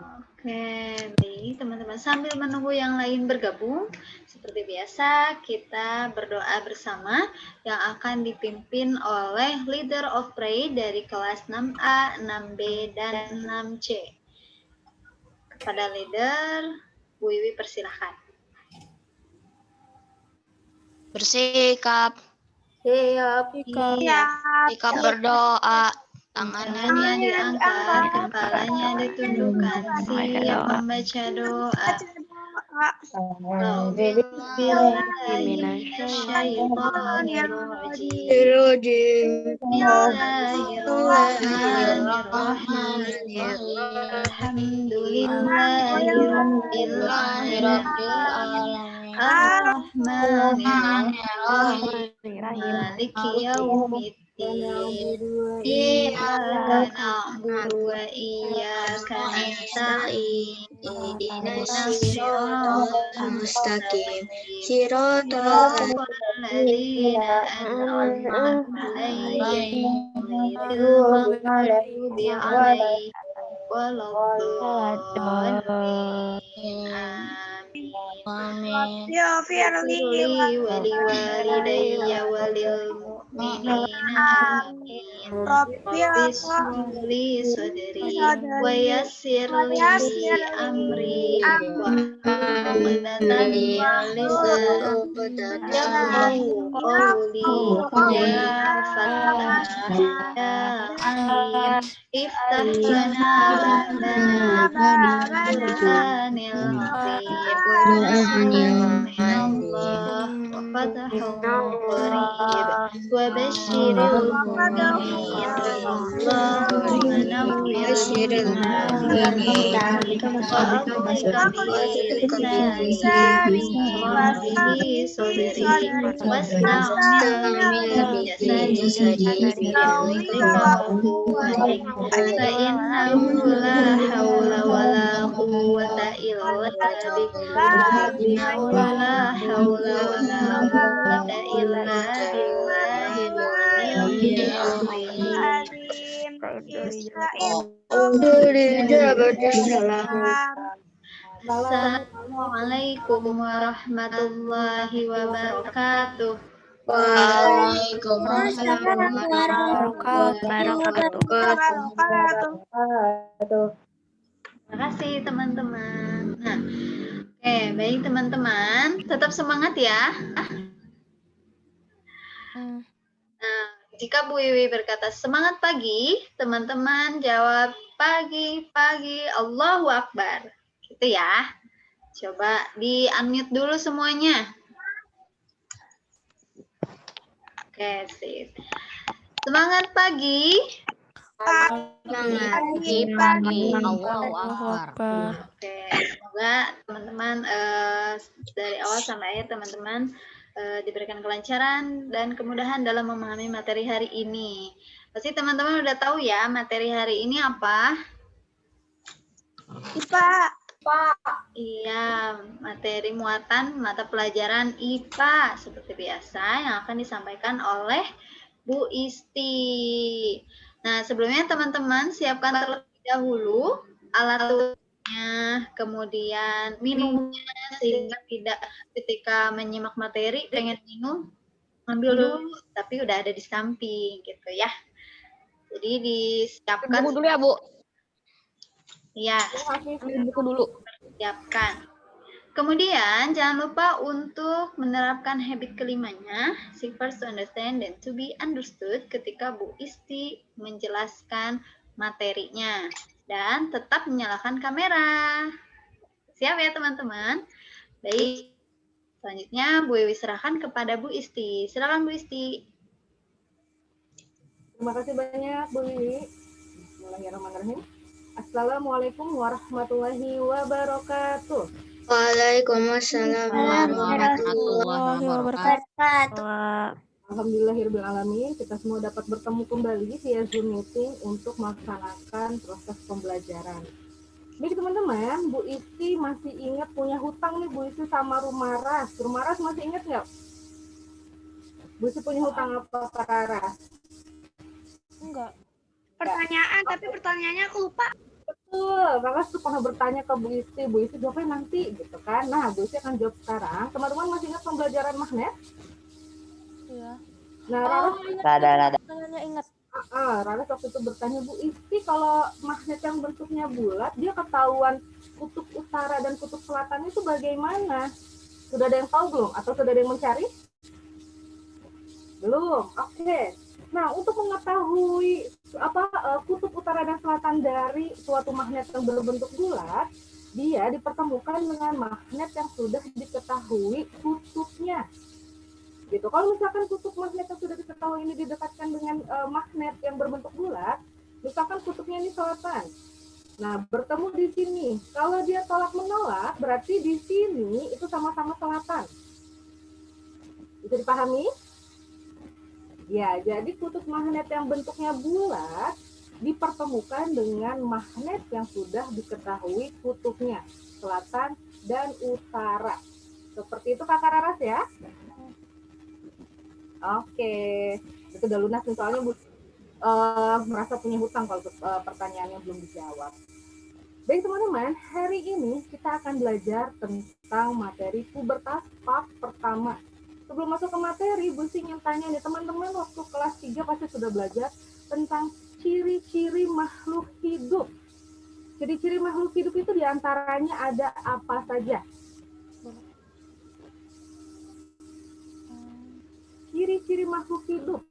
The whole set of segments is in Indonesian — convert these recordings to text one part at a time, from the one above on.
Oke, baik teman-teman. Sambil menunggu yang lain bergabung, seperti biasa kita berdoa bersama yang akan dipimpin oleh Leader of Pray dari kelas 6A, 6B, dan 6C. Kepada leader, Bu Wiwi persilahkan. Bersikap. Sikap berdoa. Tangannya diangkat, kepalanya ditundukkan, siap membaca doa. Alhamdulillahirrahmanirrahim. Ar-Rahmanirrahim. Maliki yaumiddin. Iyyaka na'budu wa iyyaka nasta'in. Ihdinas siratal mustaqim. Siratal ladzina an'amta 'alaihim ghairil maghdubi 'alaihim waladdallin. Amin. Firli wali walidayya walil mu'minina amin. Rabbis li sadri wa yassir li amri wa uqdatan min lisani yafqahu qawli ya Fattah ya Alim iftah lana babana Qur'anil azim Allah wa fatahun qarib wa basyiril mu'minin Allahumma nawwir qalbi wa aqbil lisani wa sadri wasta'mil jasadi fa innahu la hawla wa la quwwata illa billah wa la hawla wa la quwwata illa billahil aliyyil azim. Assalamualaikum warahmatullahi wabarakatuh. Waalaikumsalam warahmatullahi wabarakatuh. Terima kasih teman-teman. Nah, oke, baik teman-teman, tetap semangat ya. Nah, jika Bu Wiwi berkata semangat pagi, teman-teman jawab pagi, Allahu Akbar. Gitu ya. Coba di-unmute dulu semuanya. Oke, sip. Semangat pagi. Pagi. Allahu Akbar. Oke, semoga teman-teman dari awal sampai akhir teman-teman diberikan kelancaran dan kemudahan dalam memahami materi hari ini. Pasti teman-teman udah tahu ya materi hari ini apa? IPA. Iya, materi muatan mata pelajaran IPA seperti biasa yang akan disampaikan oleh Bu Isti. Nah, sebelumnya teman-teman siapkan terlebih dahulu alat tulisnya, kemudian minumnya sehingga tidak ketika menyimak materi pengen minum ambil dulu, tapi udah ada di samping gitu ya. Jadi disiapkan Buku dulu ya, Bu. Iya, Ambil buku dulu. siapkan. Kemudian jangan lupa untuk menerapkan habit kelimanya, seek first to understand then to be understood ketika Bu Isti menjelaskan materinya. Dan tetap menyalakan kamera. Siap ya teman-teman? Baik, selanjutnya Bu Wiwi serahkan kepada Bu Isti. Silakan Bu Isti. Terima kasih banyak Bu Wiwi. Bismillahirrahmanirrahim. Assalamualaikum warahmatullahi wabarakatuh. Waalaikumsalam warahmatullahi wabarakatuh. Alhamdulillahirrahmanirrahim, kita semua dapat bertemu kembali via Zoom meeting untuk melaksanakan proses pembelajaran. Baik teman-teman, Bu Isti masih ingat punya hutang nih Bu Isti sama Rumaras. Rumaras masih ingat nggak? Bu Isti punya hutang apa Pak Raras? Enggak. Pertanyaan, tapi pertanyaannya aku lupa. Raras tuh pernah bertanya ke Bu Isti jawabnya nanti gitu kan. Nah, Bu Isti akan jawab sekarang. Teman-teman masih ingat pembelajaran magnet? Iya. Nah, Raras, Rada. Ingat. Raras waktu itu bertanya, Bu Isti, kalau magnet yang bentuknya bulat, dia ketahuan kutub utara dan kutub selatan itu bagaimana? Sudah ada yang tahu belum? Atau sudah ada yang mencari? Belum. Oke. Nah, untuk mengetahui kutub utara dan selatan dari suatu magnet yang berbentuk bulat, dia dipertemukan dengan magnet yang sudah diketahui kutubnya. Gitu. Kalau misalkan kutub magnet yang sudah diketahui ini didekatkan dengan magnet yang berbentuk bulat, misalkan kutubnya ini selatan. Nah, bertemu di sini. Kalau dia tolak menolak, berarti di sini itu sama-sama selatan. Bisa dipahami? Ya, jadi kutub magnet yang bentuknya bulat dipertemukan dengan magnet yang sudah diketahui kutubnya, selatan dan utara. Seperti itu Kakak Raras ya? Oke, itu udah lunas nih soalnya merasa punya hutang kalau pertanyaannya belum dijawab. Baik teman-teman, hari ini kita akan belajar tentang materi pubertas bab pertama. Sebelum masuk ke materi, Bu Sing yang tanya nih, teman-teman waktu kelas 3 pasti sudah belajar tentang ciri-ciri makhluk hidup. Ciri-ciri makhluk hidup itu diantaranya ada apa saja? Ciri-ciri makhluk hidup.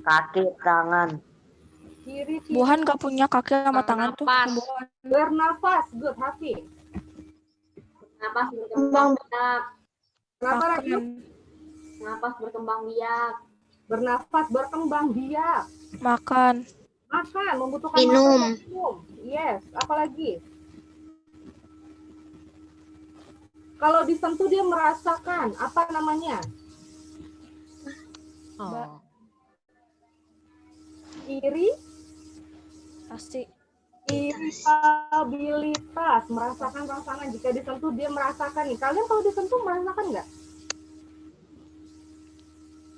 Kaki, tangan. Ciri-ciri Buhan gak punya kaki sama tangan tuh. bernafas. Good, Hafi. Napas berkembang biak. Kenapa lagi? Napas berkembang biak. Bernafas, berkembang biak. Makan. Makan, membutuhkan Minum. makan, minum. Yes, apalagi? Kalau disentuh dia merasakan, apa namanya? Oh. Iri, Pasti. irritabilitas, merasakan rangsangan. Jika disentuh dia merasakan nih. Kalian kalau disentuh merasakan nggak?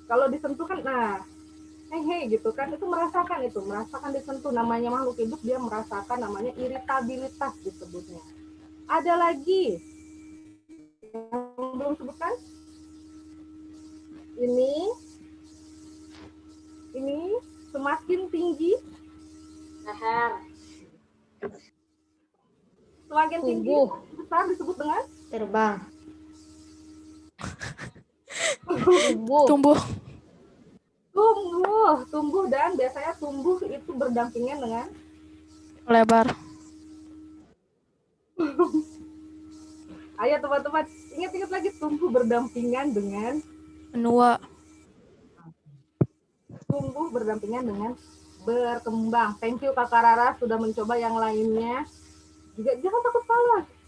Kalau disentuh kan, nah, hei gitu kan, itu merasakan disentuh. Namanya makhluk hidup dia merasakan, namanya iritabilitas disebutnya. Ada lagi yang belum sebutkan? Ini semakin tinggi Leher. semakin tinggi besar disebut dengan Terbang. Tumbuh. tumbuh dan biasanya tumbuh itu berdampingan dengan Lebar. ayo teman-teman ingat lagi, tumbuh berdampingan dengan Menua. tumbuh berdampingan dengan berkembang. Thank you Kakak Rara sudah mencoba. Yang lainnya juga jangan takut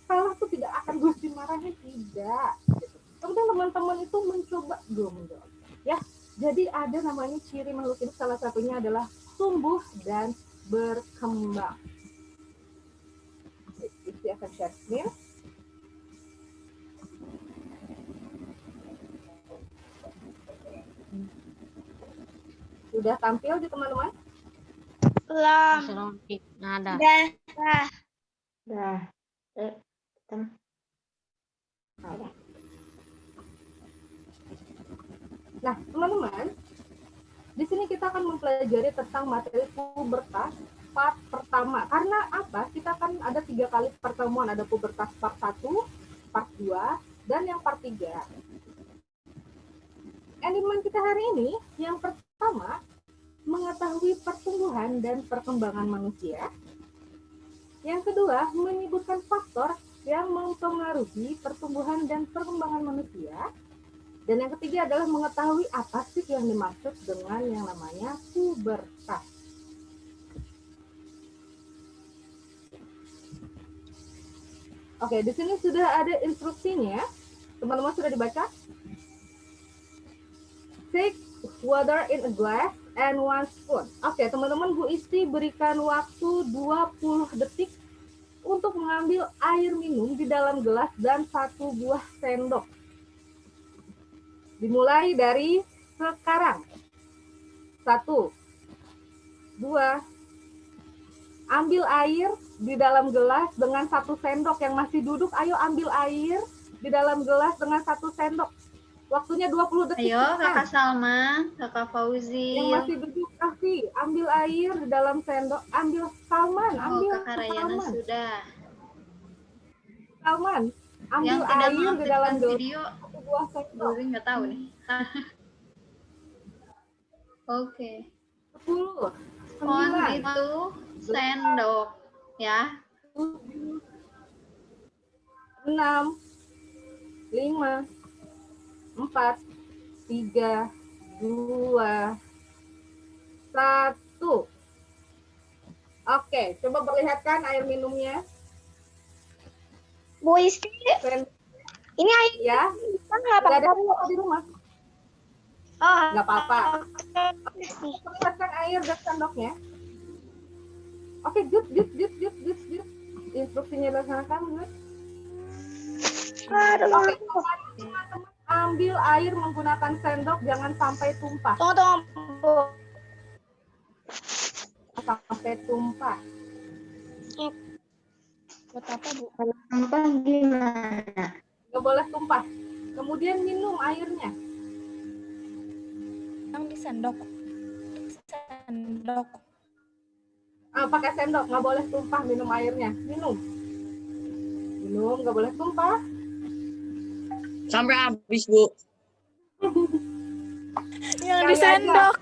salah tuh tidak akan Gusti marahin, tidak. Kemudian teman-teman itu mencoba belum menjawab ya. Jadi ada namanya ciri makhluk hidup, salah satunya adalah tumbuh dan berkembang. Isi akan share screen. Sudah tampil di teman-teman? Belum. Nada. Dah. Nah, teman-teman, di sini kita akan mempelajari tentang materi pubertas part pertama. Karena apa? Kita akan ada 3 kali pertemuan, ada pubertas part 1, part 2, dan yang part 3. Elemen kita hari ini, yang pertama, mengetahui pertumbuhan dan perkembangan manusia. Yang kedua, menyebutkan faktor yang mempengaruhi pertumbuhan dan perkembangan manusia. Dan yang ketiga adalah mengetahui apa sih yang dimaksud dengan yang namanya pubertas. Oke, di sini sudah ada instruksinya. Teman-teman sudah dibaca? Take water in a glass and 1 spoon. Oke, teman-teman, Bu Isti berikan waktu 20 detik untuk mengambil air minum di dalam gelas dan 1 buah sendok. Dimulai dari sekarang. 1, 2, Ambil air di dalam gelas dengan 1 sendok. Yang masih duduk, ayo ambil air di dalam gelas dengan 1 sendok. Waktunya 20 detik. Ayo cepetan. Kakak Salma, Kakak Fauzi. Yang masih duduk kasih, ambil air di dalam sendok. Ambil Salman, Oh, ambil Kakak Rayana Salman. sudah. Salman, ambil Yang tidak air di dalam mengaktifkan gelas. video, 2 sendok. Fauzi nggak tahu nih. Oke. 10, Pohon 9, itu sendok, ya. 6, 5, 4, 3, 2, 1. Oke, coba perlihatkan air minumnya. Bu Isti, ini air Ya, kan nggak nggak ada apa-apa. apa di rumah. Oh, Nggak apa-apa. Perlihatkan air dan sendoknya. Oke, good. Instruksinya dilaksanakan, good. aduh. Oke, teman-teman ambil air menggunakan sendok, jangan sampai tumpah. Tunggu, Bu. Sampai tumpah. Buat apa, Bu? Apa gimana? Nggak boleh tumpah. Kemudian minum airnya. Yang di sendok. Sendok. Pakai sendok, nggak boleh tumpah minum airnya. Minum, nggak boleh tumpah. Sampai habis, Bu. Yang Sekali di aja. sendok.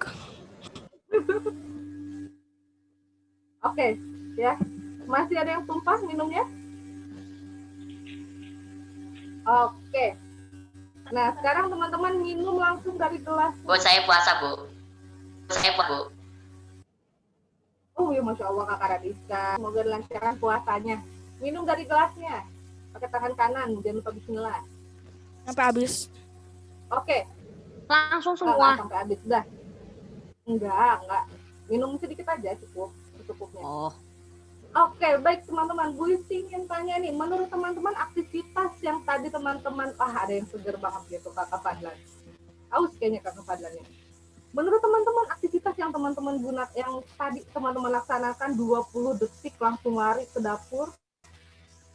Oke, ya. Masih ada yang tumpah minumnya? Oke. Nah, sekarang teman-teman minum langsung dari gelas. Bu, saya puasa, Bu. Saya puasa, Bu. Oh ya, Masya Allah Kakak Radisa. Semoga dilancarkan puasanya. Minum dari gelasnya. Pakai tangan kanan, jangan lupa bismillah. Sampai habis. Oke, Langsung nggak semua. sampai habis. Dah. Enggak. Minum sedikit aja cukup. Secukupnya. Oh, Oke, baik teman-teman. Bu Isti ingin tanya nih, menurut teman-teman aktivitas yang tadi teman-teman, ada yang seger banget gitu Kakak Fadlan. Aus kayaknya Kakak Fadlannya. Menurut teman-teman aktivitas yang teman-teman yang tadi teman-teman laksanakan 20 detik langsung lari ke dapur,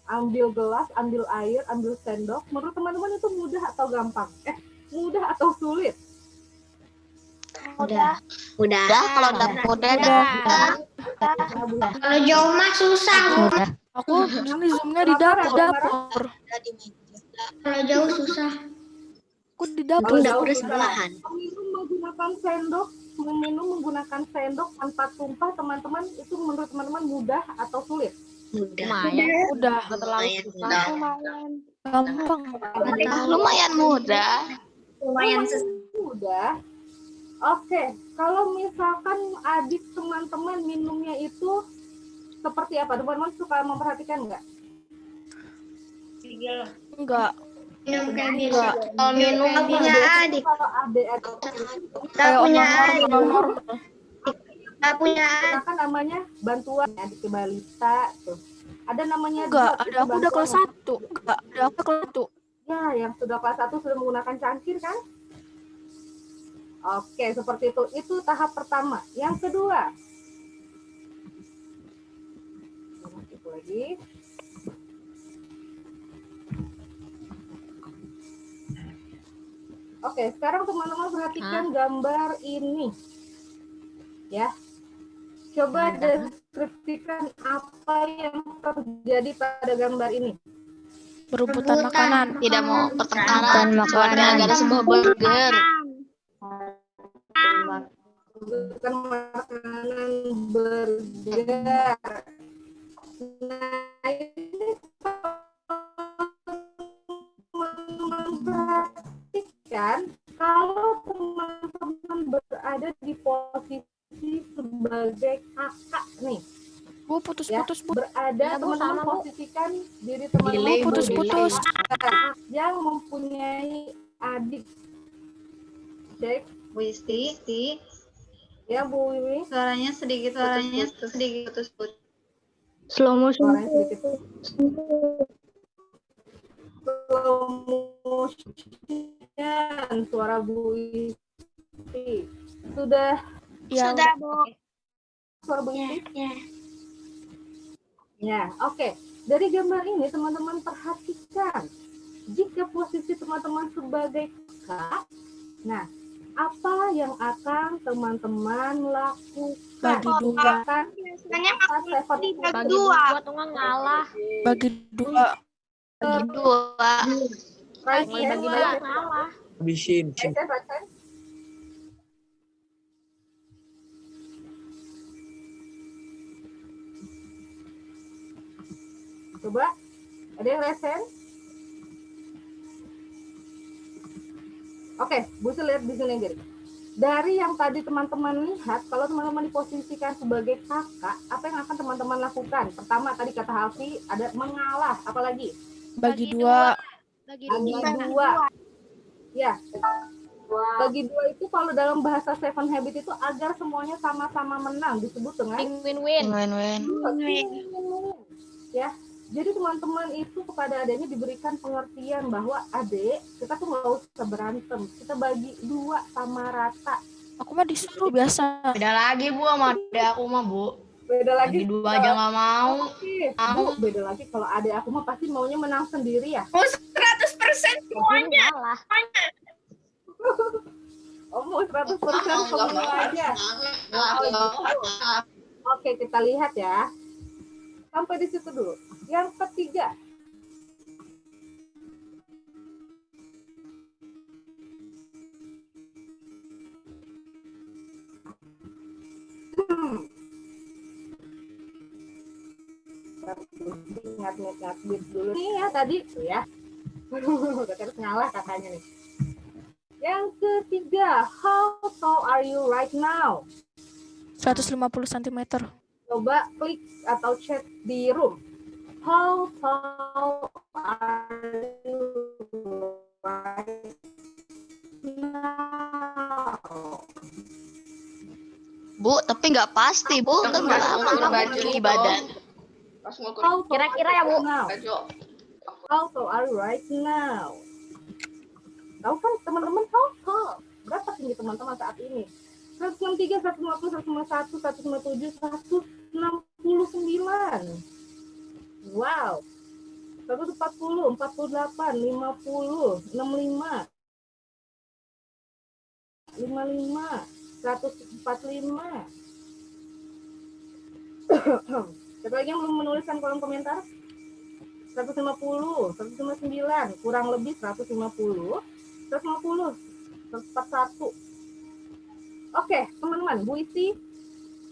ambil gelas, ambil air, ambil sendok, menurut teman-teman itu mudah atau gampang? Mudah atau sulit? Udah. kalau udah muda Kalau jauh mah susah, Bu. Aku ini zoomnya di dapur. Kalau jauh susah. Aku di dapur. Kalau jauh sebelahan. Meminum menggunakan sendok tanpa tumpah, teman-teman itu menurut teman-teman mudah atau sulit? Lumayan. Udah. Terlalu susah. Gampang. lumayan mudah. Lumayan Mudah. Oke, kalau misalkan adik teman-teman minumnya itu seperti apa? Teman-teman suka memperhatikan nggak? Enggak. minum kayak gitu. Enggak. Kalau minum punya adik. Kalau adik Nggak punya adik. Nomor. Nggak punya adik. misalkan namanya bantuan adik balita tuh. Ada namanya Enggak, DOT, ada aku udah kelas 1. Enggak, ada aku kelas 1. Ya, yang sudah kelas 1 sudah menggunakan cangkir kan? Oke, seperti itu. Itu tahap pertama. Yang kedua. Itu lagi. Oke, sekarang teman-teman perhatikan gambar ini. Ya. Coba deskripsikan apa yang terjadi pada gambar ini. Berebutan makanan. Tidak mau pertengkaran. Gara-gara sebuah burger. Bukan makanan burger. Nah, ini teman-teman perhatikan kalau teman-teman berada di posisi sebagai kakak nih, Bu, putus-putus, Bu. berada teman-teman posisikan diri teman-teman Putus-putus. yang mempunyai adik. Cek Bu Isti, ya Bu Wiwi, suaranya sedikit putus-putus. Slow motion. suaranya sedikit slow motion, suara Bu Wiwi sudah Ya, Sudah, Bu. suara Bu Wiwi. Ya. Ya, oke. Dari gambar ini teman-teman perhatikan, jika posisi teman-teman sebagai kakak, nah apa yang akan teman-teman lakukan? Bagi dua. Bagi dua tuh nggak ngalah. Bagi dua. Bagi dua. Bagi Dua ngalah. Habisin. Coba, ada yang resen? Oke, Bu Sul lihat di sini jadi. Dari yang tadi teman-teman lihat, kalau teman-teman diposisikan sebagai kakak, apa yang akan teman-teman lakukan? Pertama tadi kata Hafi ada mengalah, apalagi? Bagi dua. Bagi dua. Ya. Bagi dua itu kalau dalam bahasa Seven Habits itu agar semuanya sama-sama menang disebut dengan Win-win. ya. Jadi teman-teman itu kepada adiknya diberikan pengertian bahwa adik kita tuh nggak usah berantem, kita bagi dua sama rata. Aku mah disuruh biasa. Beda lagi Bu sama adek aku mah Bu. Beda lagi. Bagi dua aja nggak mau. Bu, beda lagi kalau adik aku mah pasti maunya menang sendiri ya. Oh, 100% semuanya. Ngalah. Oh, mau 100% semuanya aja. Oke, kita lihat ya. Sampai di situ dulu. Yang ketiga. Ingat dulu nih ya tadi tuh ya. Udah terus ngalah kakaknya nih. Yang ketiga, how tall are you right now? 150 cm. Coba klik atau chat di room. How tall are you right now? Bu, tapi nggak pasti Bu. Kan nggak lama baju di badan. Kira-kira ya Bu. How tall are you right now? Tahu kan teman-teman how tall? Berapa tinggi teman-teman saat ini? 163, 150, 151, 157, 169. Wow. 140, 48, 50, 65, 55, 145. Siapa lagi yang belum menuliskan kolom komentar? 150, 159, kurang lebih 150, 150, 141. Oke, teman-teman, Bu Isi,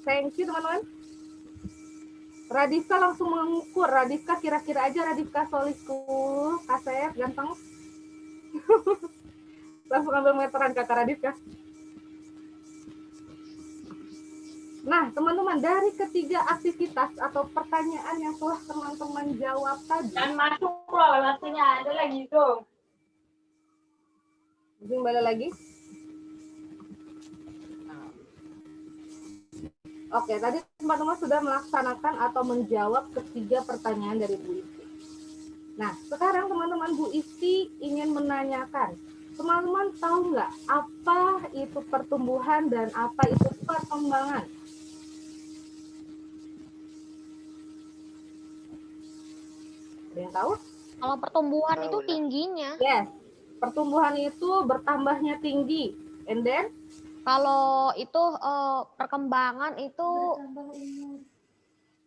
thank you teman-teman. Radiska langsung mengukur. Radiska kira-kira aja Radiska Solisku, Kasep, ganteng. Langsung ambil meteran kakak Radiska. Nah, teman-teman, dari ketiga aktivitas atau pertanyaan yang telah teman-teman jawab tadi. Dan masuk loh, waktunya ada lagi dong. Izin balik lagi. Oke, tadi teman-teman sudah melaksanakan atau menjawab ketiga pertanyaan dari Bu Isti. Nah, sekarang teman-teman Bu Isti ingin menanyakan, teman-teman tahu nggak apa itu pertumbuhan dan apa itu perkembangan? Ada yang tahu? Kalau pertumbuhan itu tingginya. Yes, pertumbuhan itu bertambahnya tinggi. And then? Kalau itu perkembangan itu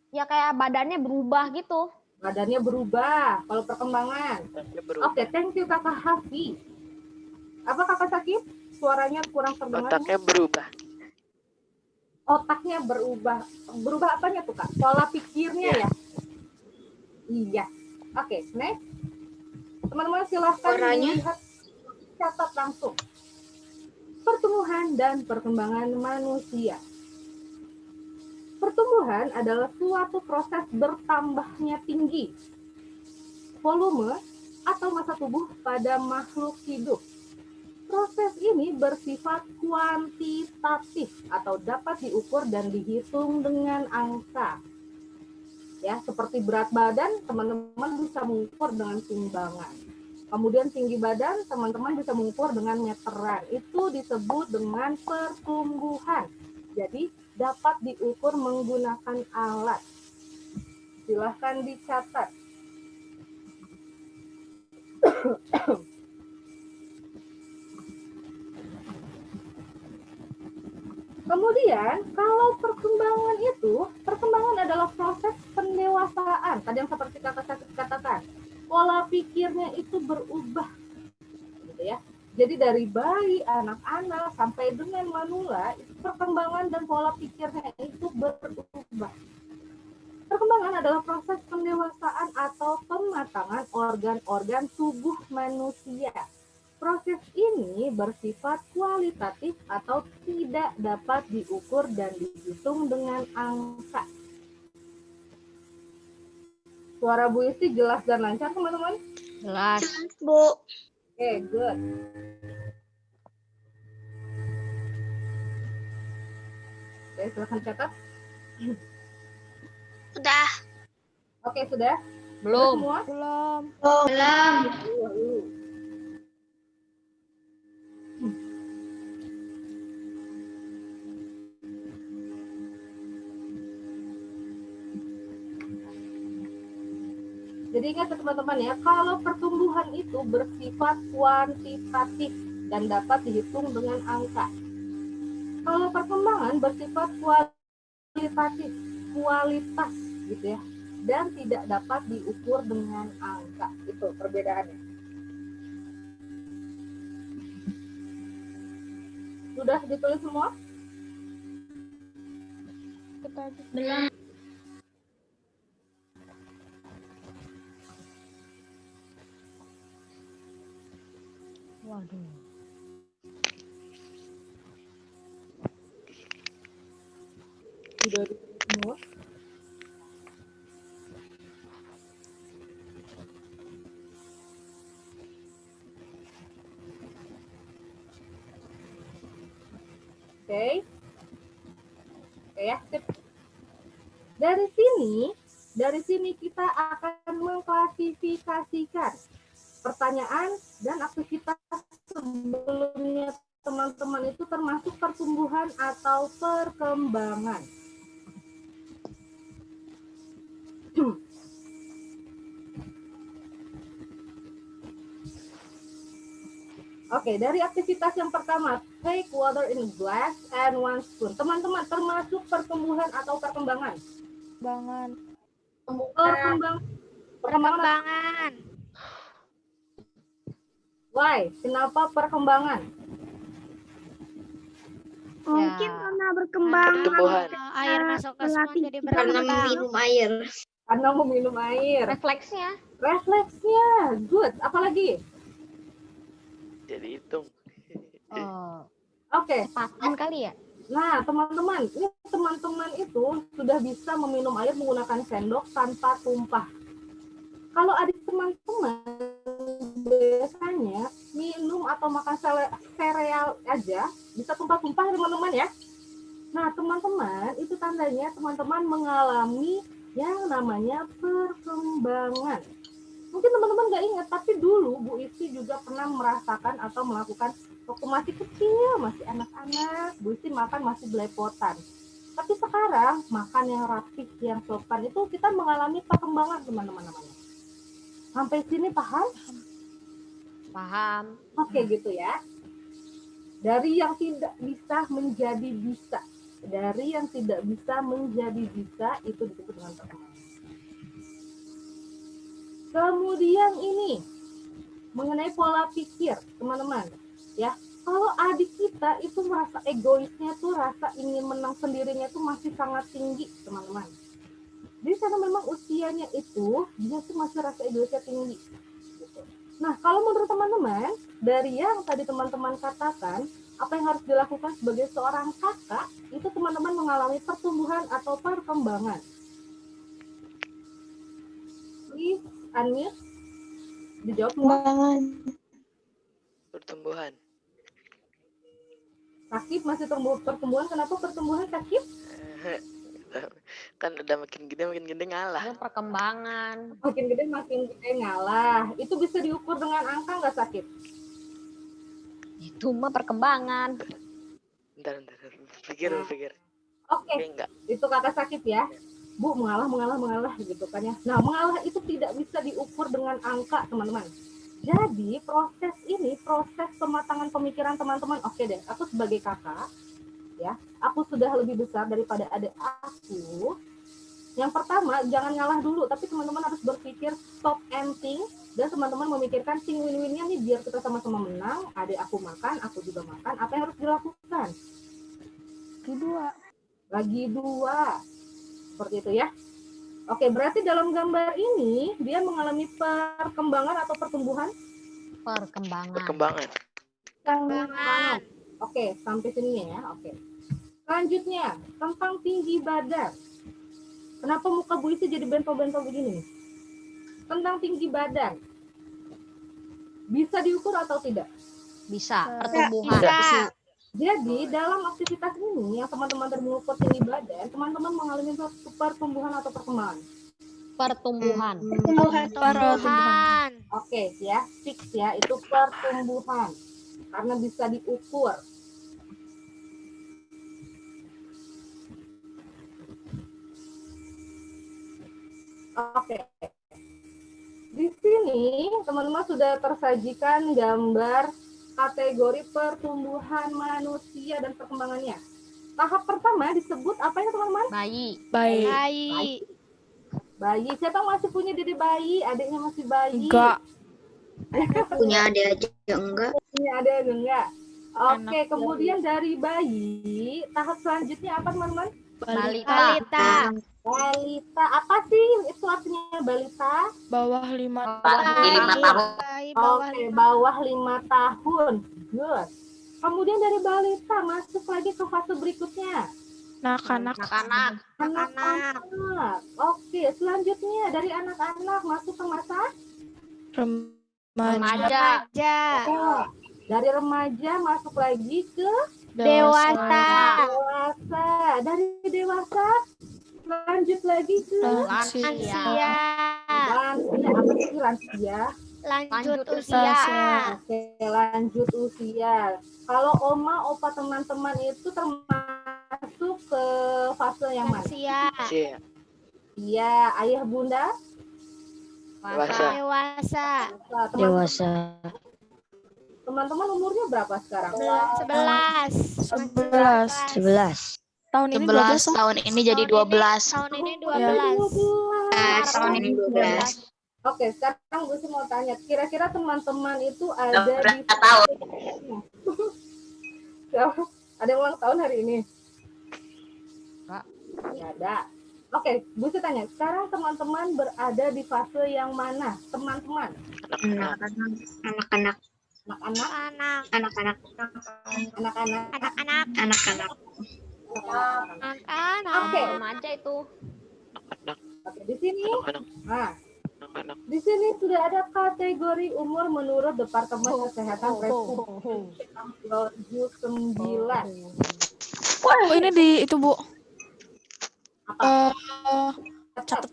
ya kayak badannya berubah gitu. Badannya berubah kalau perkembangan. Oke, thank you Kakak Hafi. Apa Kakak Sakit? Suaranya kurang terdengar. Otaknya berubah. Otaknya berubah. Berubah apanya tuh Kak? Pola pikirnya ya? Iya. Oke, next. Teman-teman silahkan lihat, catat langsung. Pertumbuhan dan perkembangan manusia. Pertumbuhan adalah suatu proses bertambahnya tinggi volume atau massa tubuh pada makhluk hidup. Proses ini bersifat kuantitatif atau dapat diukur dan dihitung dengan angka. Ya, seperti berat badan, teman-teman bisa mengukur dengan timbangan. Kemudian tinggi badan, teman-teman bisa mengukur dengan meteran. Itu disebut dengan pertumbuhan. Jadi, dapat diukur menggunakan alat. Silahkan dicatat. Kemudian, kalau perkembangan adalah proses pendewasaan. Tadi yang seperti kakak Sakit katakan, pola pikirnya itu berubah, gitu ya. Jadi dari bayi, anak-anak, sampai dengan manula, perkembangan dan pola pikirnya itu berubah. Perkembangan adalah proses pendewasaan atau pematangan organ-organ tubuh manusia. Proses ini bersifat kualitatif atau tidak dapat diukur dan dihitung dengan angka. Suara Bu Isti jelas dan lancar, teman-teman? Jelas. Bu. Oke, good. Oke, silahkan catat. Udah. Oke, sudah? Belum. Semua? Belum. Belum. Jadi ingat ya teman-teman ya, kalau pertumbuhan itu bersifat kuantitatif dan dapat dihitung dengan angka. Kalau perkembangan bersifat kualitatif, kualitas gitu ya, dan tidak dapat diukur dengan angka. Itu perbedaannya. Sudah ditulis semua? Belum. Waduh. Sudah ditulis semua? Oke. Oke ya, sip. Dari sini kita akan mengklasifikasikan pertanyaan dan aktivitas sebelumnya teman-teman itu termasuk pertumbuhan atau perkembangan. Oke, dari aktivitas yang pertama, take water in a glass and 1 spoon. Teman-teman, termasuk pertumbuhan atau perkembangan? Perkembangan. Why? Kenapa perkembangan? Mungkin karena berkembang. Pertumbuhan. Air masuk ke spoon jadi Karena meminum air. Karena meminum air. Refleksnya. Refleksnya, good. Apalagi? Jadi hitung. Oh, Oke. kecepatan kali ya? Nah, teman-teman, ini teman-teman itu sudah bisa meminum air menggunakan sendok tanpa tumpah. Kalau adik teman-teman biasanya minum atau makan sereal aja bisa tumpah-tumpah teman-teman ya. Nah, teman-teman, itu tandanya teman-teman mengalami yang namanya perkembangan. Mungkin teman-teman nggak ingat, tapi dulu Bu Isti juga pernah merasakan atau melakukan waktu masih kecil, masih anak-anak, Bu Isti makan masih belepotan. Tapi sekarang makan yang rapih, yang sopan itu kita mengalami perkembangan teman-teman namanya. Sampai sini paham? Paham. Oke gitu ya. Dari yang tidak bisa menjadi bisa. Dari yang tidak bisa menjadi bisa itu disebut dengan perkembangan. Kemudian ini mengenai pola pikir, teman-teman. Ya, kalau adik kita itu merasa egoisnya tuh, rasa ingin menang sendirinya tuh masih sangat tinggi, teman-teman. Jadi karena memang usianya itu, dia tuh masih rasa egoisnya tinggi. Gitu. Nah, kalau menurut teman-teman, dari yang tadi teman-teman katakan, apa yang harus dilakukan sebagai seorang kakak, itu teman-teman mengalami pertumbuhan atau perkembangan. Please unmute. Dijawab semua. Pertumbuhan. Sakit masih pertumbuhan. Kenapa pertumbuhan sakit? Kan udah makin gede ngalah. Itu perkembangan. Makin gede ngalah. Itu bisa diukur dengan angka nggak sakit? Itu mah perkembangan. Bentar. Pikir. Oke. Enggak. Itu kata sakit ya. Bu, mengalah gitu kan ya. Nah, mengalah itu tidak bisa diukur dengan angka, teman-teman. Jadi, proses pematangan pemikiran teman-teman, oke deh, aku sebagai kakak, ya, aku sudah lebih besar daripada adik aku. Yang pertama, jangan ngalah dulu, tapi teman-teman harus berpikir stop and think, dan teman-teman memikirkan think win-winnya nih, biar kita sama-sama menang, adik aku makan, aku juga makan, apa yang harus dilakukan? Lagi dua. Seperti itu ya. Oke, berarti dalam gambar ini dia mengalami perkembangan atau pertumbuhan? Perkembangan. Perkembangan. Oke, sampai sini ya. Oke. Selanjutnya, tentang tinggi badan. Kenapa muka Bu Isi jadi bentol-bentol begini nih? Tentang tinggi badan. Bisa diukur atau tidak? Bisa. Pertumbuhan. Jadi dalam aktivitas ini yang teman-teman mengukur tinggi badan, teman-teman mengalami pertumbuhan atau perkembangan? Pertumbuhan. Pertumbuhan. Oke ya, fix ya, itu pertumbuhan. Karena bisa diukur. Oke. Di sini teman-teman sudah tersajikan gambar kategori pertumbuhan manusia dan perkembangannya. Tahap pertama disebut apa ya teman-teman? Bayi. Bayi. Siapa yang masih punya dede bayi? Adiknya masih bayi? Enggak. Punya adik aja enggak. Punya adik enggak? Oke, kemudian dari bayi, tahap selanjutnya apa teman-teman? Balita. Balita. Apa sih itu artinya balita? Bawah 5 5 tahun. Oke, bawah 5 tahun. Good. Kemudian dari balita masuk lagi ke fase berikutnya. anak-anak. Anak-anak. Oke, selanjutnya dari anak-anak masuk ke masa Remaja. oh, dari remaja masuk lagi ke Dewasa. dewasa. Dari dewasa lanjut lagi ke Lansia. Apa sih lansia? Lanjut usia. Oke, lanjut usia. Kalau oma, opa, teman-teman itu termasuk ke fase yang mana? Iya. Iya, ayah bunda? Dewasa. Teman-teman umurnya berapa sekarang? 11. Tahun ini 11 12. tahun ini jadi 12. Tahun ini Ya. 12. Tahun ini 12. Oke, sekarang gue mau tanya, kira-kira teman-teman itu ada di tahun? Ada yang ulang tahun hari ini? Enggak. Nggak ada. Oke, gue tanya, sekarang teman-teman berada di fase yang mana? Teman-teman? Anak-anak. Anak-anak? Anak. Anak-anak? Anak-anak. Oke. Remaja itu. Oke, di sini. Anak-anak. Nah, Anak-anak. di sini sudah ada kategori umur menurut Departemen Kesehatan Republik 2009. Oh, ini di itu, Bu. Apa? Catat.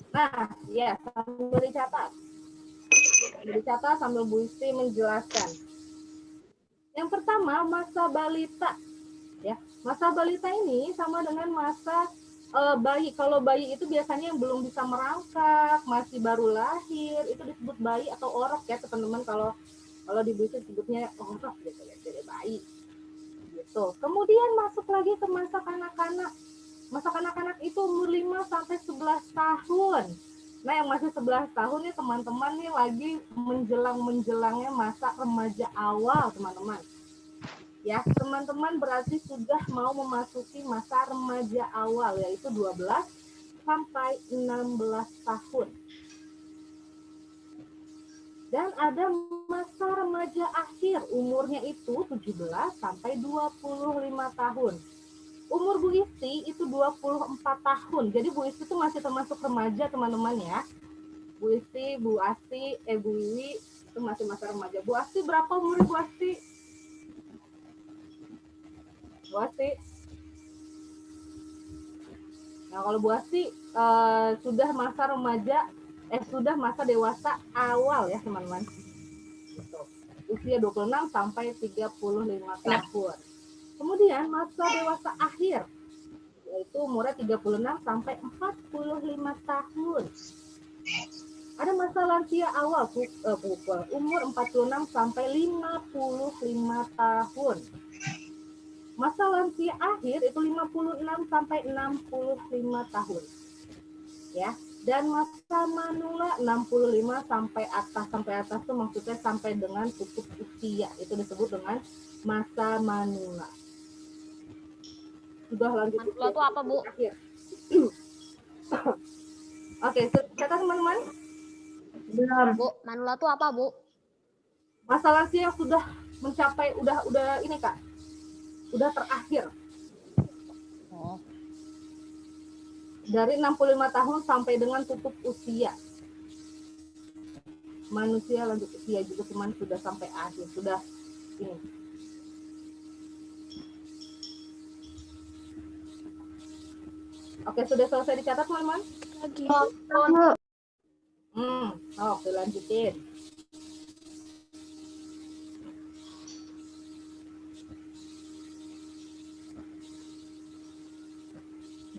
Nah, ya, sambil dicatat. Sambil Bu Isti menjelaskan. Yang pertama, masa balita. Ya, masa balita ini sama dengan masa bayi. Kalau bayi itu biasanya yang belum bisa merangkak, masih baru lahir, itu disebut bayi atau orok ya teman-teman. Kalau di Bu Isti disebutnya orok gitu ya, jadi bayi. Gitu. Kemudian masuk lagi ke masa kanak-kanak. Masa kanak-kanak itu umur 5 sampai 11 tahun. Nah, yang masih 11 tahun nih teman-teman nih lagi menjelangnya masa remaja awal, teman-teman. Ya, teman-teman berarti sudah mau memasuki masa remaja awal, yaitu 12 sampai 16 tahun. Dan ada masa remaja akhir, umurnya itu 17 sampai 25 tahun. Umur Bu Isti itu 24 tahun. Jadi Bu Isti itu masih termasuk remaja, teman-teman ya. Bu Isti, Bu Asti, Bu Wiwi itu masih masa remaja. Bu Asti berapa umur Bu Asti? Bu Asti. Nah, kalau Bu Asti sudah masa remaja, sudah masa dewasa awal ya, teman-teman. Gitu. Usia 26 sampai 35 tahun. Kemudian masa dewasa akhir, yaitu umurnya 36 sampai 45 tahun. Ada masa lansia awal umur 46 sampai 55 tahun. Masa lansia akhir itu 56 sampai 65 tahun. Ya. Dan masa manula 65 sampai atas itu maksudnya sampai dengan tutup usia. Itu disebut dengan masa manula. Sudah lanjut. Manula itu apa, Bu? Akhir. Oke, catat teman-teman. Bu, manula itu apa, Bu? Masa lansia yang sudah mencapai udah ini Kak. Udah terakhir. Oh. Dari 65 tahun sampai dengan tutup usia. Manusia lanjut usia juga cuman sudah sampai akhir, sudah ini. Oke, sudah selesai dicatat teman-teman? Lagi. Oke, lanjutin.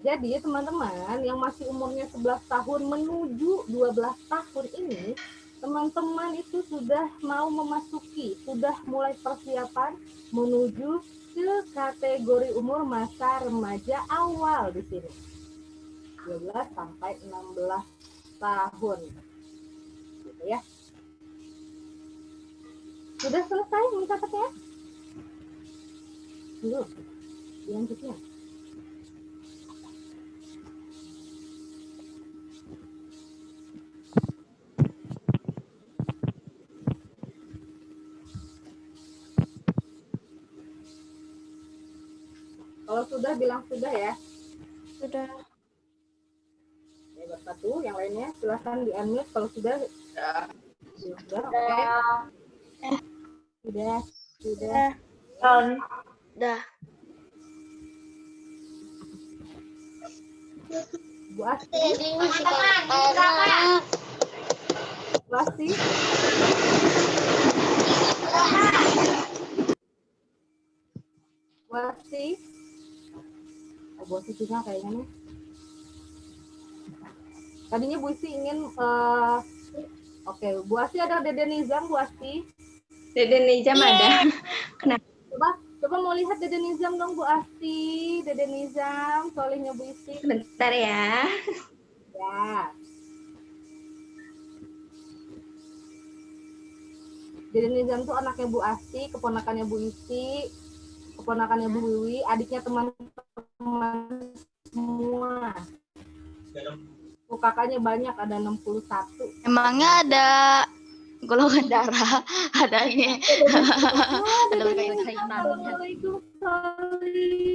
Jadi teman-teman yang masih umurnya 11 tahun menuju 12 tahun ini, teman-teman itu sudah mau memasuki, sudah mulai persiapan menuju ke kategori umur masa remaja awal di sini. 12 sampai 16 tahun. Gitu ya. Sudah selesai mencatatnya? Belum. Selanjutnya. Kalau sudah bilang sudah ya. Sudah. Ya, satu, yang lainnya silahkan di-unmute kalau sudah. Sudah, oke. Sudah. Dah. Bu Asti. Bu Asti. Bu Asti. Bu Asti juga kayaknya nih. Tadinya Bu Asti ingin oke, Bu Asti ada Dede Nizam, Bu Asti. Dede Nizam ada. Coba mau lihat Dede Nizam dong Bu Asti. Dede Nizam, solihnya Bu Asti. Bentar ya. Ya. Dede Nizam tuh anaknya Bu Asti, keponakannya Bu Isti, keponakannya Bu Wiwi, adiknya teman-teman semua. Tuh, kakaknya banyak, ada 61. Emangnya ada golongan darah? Ada ini. Ada Assalamualaikum, Salih.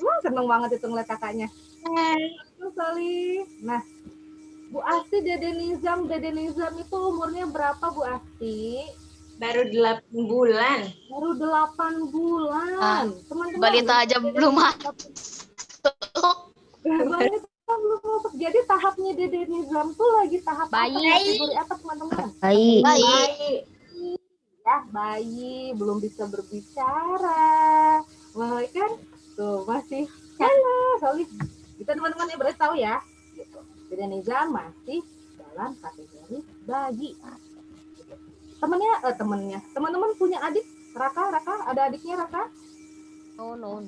Wah, seneng banget itu ngeliat kakaknya. Assalamualaikum, Salih. Nah, Bu Asti, Dede Nizam itu umurnya berapa Bu Asti? Baru 8 bulan. Baru 8 bulan. Teman-teman. Balita aja belum masuk. Balita belum masuk. Jadi tahapnya Dede Nizam tuh lagi tahap Bayi. apa? Kategori apa teman-teman? Bayi. Ya, bayi belum bisa berbicara. Mulai kan? Tuh masih. Halo, Salih. Kita teman-teman yang berarti tahu ya. Gitu. Dede Nizam masih dalam kategori bayi. Teman-teman punya adik? Raka, ada adiknya Raka? No.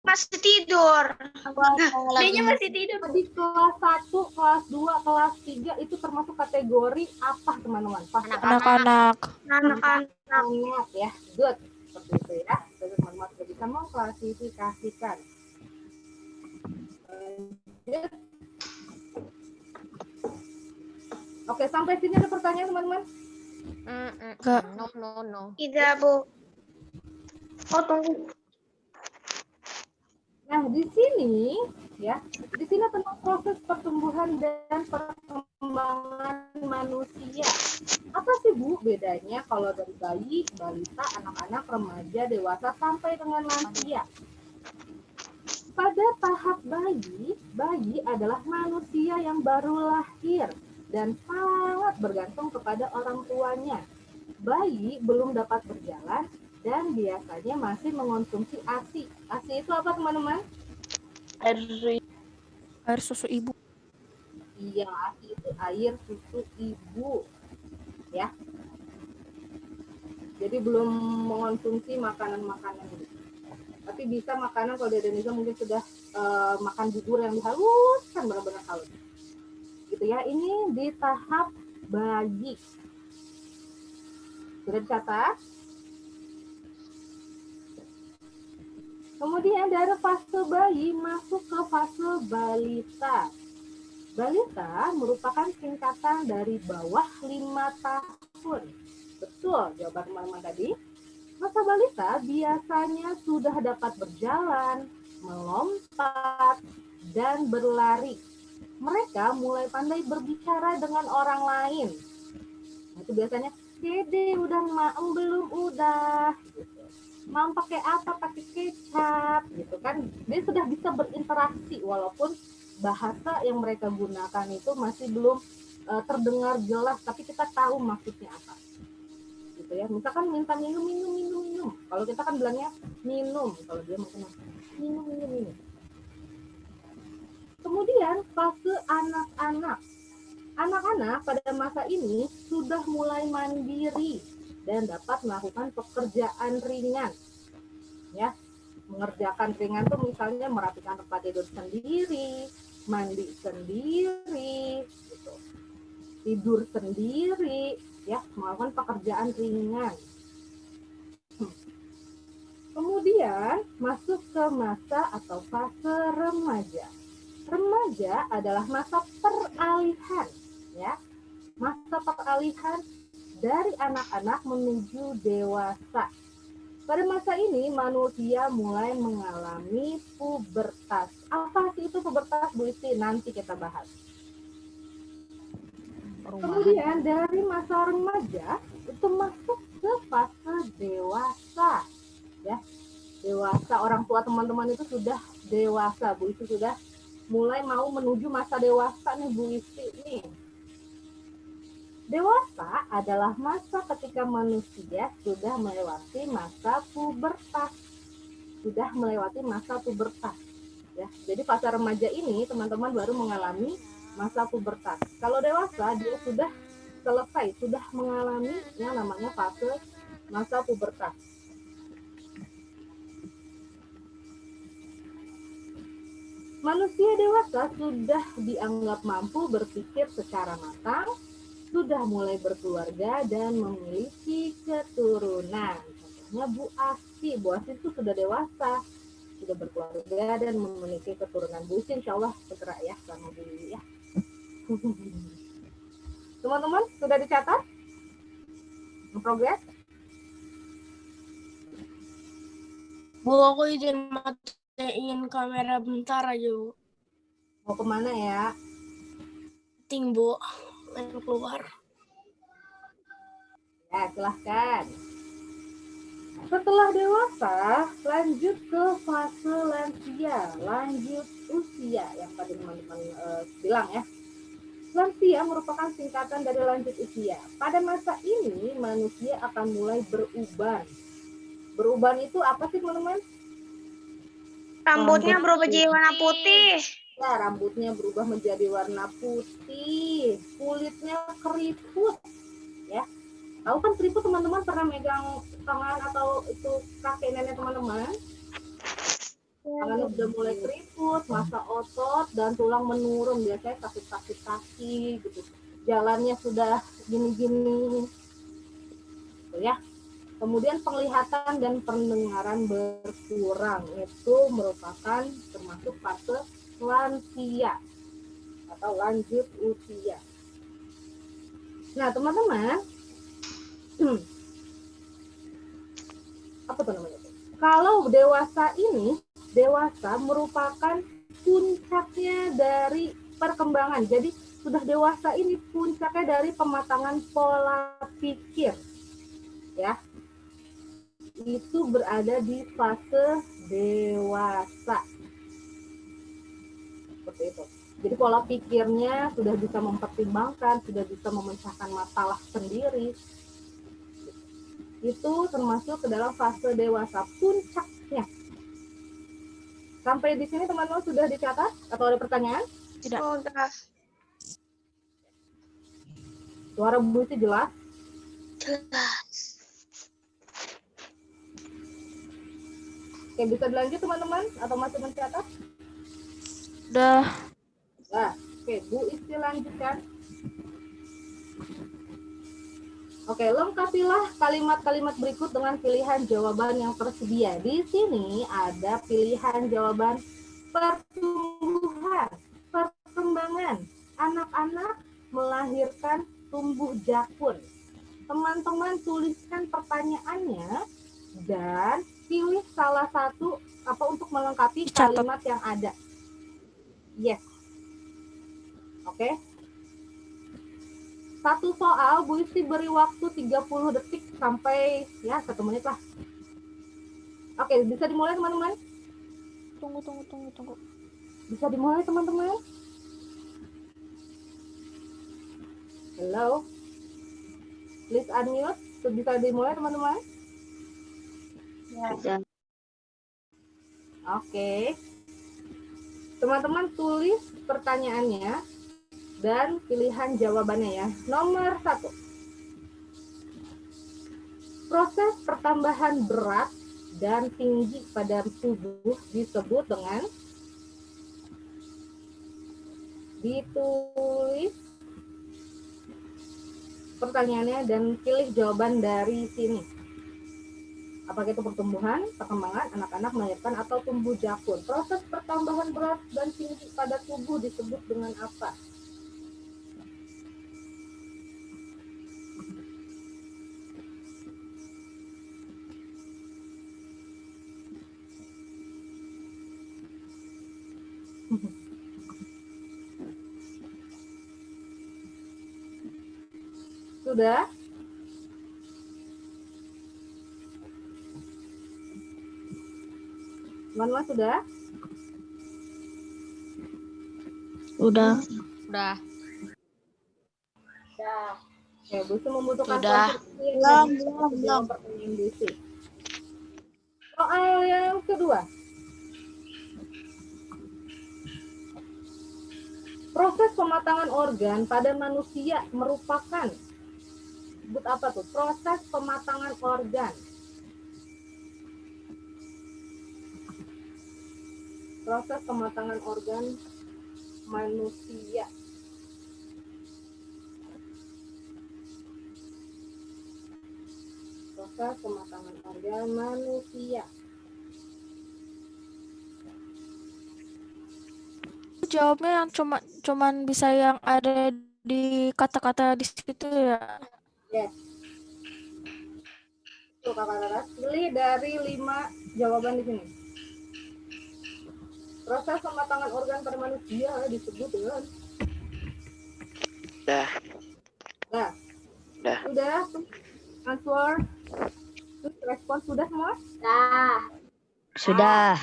Masih tidur. Kayaknya masih tidur. Di kelas 1, kelas 2, kelas 3 itu termasuk kategori apa teman-teman? Anak-anak. Anak ya. Good. Seperti itu ya. Jadi teman-teman sudah bisa mengklasifikasikan. Oke, sampai sini ada pertanyaan teman-teman? No. Tidak, Bu. Oh, tunggu. Nah, di sini tentang proses pertumbuhan dan perkembangan manusia. Apa sih Bu bedanya kalau dari bayi, balita, anak-anak, remaja, dewasa sampai dengan lansia? Pada tahap bayi adalah manusia yang baru lahir. dan sangat bergantung kepada orang tuanya. Bayi belum dapat berjalan dan biasanya masih mengonsumsi ASI. ASI itu apa teman-teman? Air susu ibu. Iya, ASI itu air susu ibu. Ya. Jadi belum mengonsumsi makanan-makanan ini. Tapi bisa makanan kalau di Indonesia mungkin sudah makan bubur yang dihaluskan benar-benar halus. Gitu ya. Ini di tahap bayi. Sudah dicatat? Kemudian dari fase bayi masuk ke fase balita. Balita merupakan singkatan dari bawah 5 tahun. Betul jawaban teman-teman tadi. Masa balita biasanya sudah dapat berjalan, melompat, dan berlari. Mereka mulai pandai berbicara dengan orang lain. Itu biasanya, Dede udah maem belum? Udah. Gitu. Mau pakai apa? Pakai kecap. Gitu kan. Dia sudah bisa berinteraksi walaupun bahasa yang mereka gunakan itu masih belum terdengar jelas, tapi kita tahu maksudnya apa. Gitu ya. Misalkan minta minum. Kalau kita kan bilangnya minum, kalau dia mau minum. Kemudian fase anak-anak. Anak-anak pada masa ini sudah mulai mandiri dan dapat melakukan pekerjaan ringan. Ya, mengerjakan ringan itu misalnya merapikan tempat tidur sendiri, mandi sendiri, gitu. Tidur sendiri, ya, melakukan pekerjaan ringan. Kemudian masuk ke masa atau fase remaja. Remaja adalah masa peralihan, ya, masa peralihan dari anak-anak menuju dewasa. Pada masa ini manusia mulai mengalami pubertas. Apa sih itu pubertas, Bu Isti? Nanti kita bahas. Kemudian dari masa remaja itu masuk ke fase dewasa, ya. Dewasa, orang tua teman-teman itu sudah dewasa, Bu Isti sudah mulai mau menuju masa dewasa nih, Bu Isti nih. Dewasa adalah masa ketika manusia sudah melewati masa pubertas. Sudah melewati masa pubertas. Ya, jadi fase remaja ini teman-teman baru mengalami masa pubertas. Kalau dewasa dia sudah selesai, sudah mengalami yang namanya fase masa pubertas. Manusia dewasa sudah dianggap mampu berpikir secara matang, sudah mulai berkeluarga dan memiliki keturunan. Contohnya Bu Asti. Bu Asti itu sudah dewasa, sudah berkeluarga dan memiliki keturunan. Bu Asti insya Allah segera ya sama Bu ya. Teman-teman sudah dicatat? Progres? Bu, aku izin matiin kamera bentar aja, Bu. Mau kemana ya? Ting, Bu. Main keluar. Ya, silahkan. Setelah dewasa, lanjut ke fase lansia, lanjut usia yang tadi teman-teman bilang ya. Lansia merupakan singkatan dari lanjut usia. Pada masa ini, manusia akan mulai beruban. Beruban itu apa sih teman-teman? Rambutnya berubah jadi warna putih. Ya, rambutnya berubah menjadi warna putih, kulitnya keriput, ya. Tahu kan keriput teman-teman pernah megang tangan atau itu kakek nenek teman-teman? Tangannya udah mulai keriput, masa otot dan tulang menurun, biasanya sakit-sakit kaki gitu. Jalannya sudah gini-gini, gitu ya. Kemudian penglihatan dan pendengaran berkurang, itu merupakan termasuk fase lansia atau lanjut usia. Nah, teman-teman, apa tuh namanya? Kalau dewasa merupakan puncaknya dari perkembangan. Jadi sudah dewasa ini puncaknya dari pematangan pola pikir, ya. Itu berada di fase dewasa. Seperti itu. Jadi pola pikirnya sudah bisa mempertimbangkan, sudah bisa memecahkan masalah sendiri. Itu termasuk ke dalam fase dewasa puncaknya. Sampai di sini teman-teman sudah dicatat atau ada pertanyaan? Tidak. Sudah. Suara Bu itu jelas? Jelas. Oke, bisa dilanjut teman-teman atau masih mencatat? Udah. Nah, oke, Bu Isti lanjutkan. Oke, lengkapilah kalimat-kalimat berikut dengan pilihan jawaban yang tersedia. Di sini ada pilihan jawaban pertumbuhan, perkembangan, anak-anak melahirkan, tumbuh jakun. Teman-teman tuliskan pertanyaannya dan pilih salah satu untuk melengkapi Catat. kalimat yang ada. Yes. Oke. Satu soal, Bu Isti beri waktu 30 detik sampai ya 1 menit lah. Oke, bisa dimulai teman-teman? Tunggu. Bisa dimulai teman-teman? Hello? Please unmute. Bisa dimulai teman-teman? Ya. Oke. Teman-teman tulis pertanyaannya dan pilihan jawabannya ya. Nomor 1. Proses pertambahan berat dan tinggi pada tubuh disebut dengan, ditulis pertanyaannya dan pilih jawaban dari sini. Apakah itu pertumbuhan, perkembangan, anak-anak melahirkan, atau tumbuh jakun? Proses pertambahan berat dan tinggi pada tubuh disebut dengan apa? Sudah? Teman-teman sudah? Udah. Udah. Oke, Bu Isti membutuhkan Sudah. konstruksi yang belum pertanyaan Bu Isti. Soal yang kedua. Proses pematangan organ pada manusia merupakan, sebut apa tuh? Proses pematangan organ. Proses pematangan organ manusia. Proses pematangan organ manusia. Jawabnya yang cuman bisa yang ada di kata-kata di situ ya. Yes. Tuh kakak-kakak, pilih dari 5 jawaban di sini. Proses pematangan organ pada manusia disebut dengan. Dah. Nah, Dah. sudah answer, respon sudah semua? Sudah.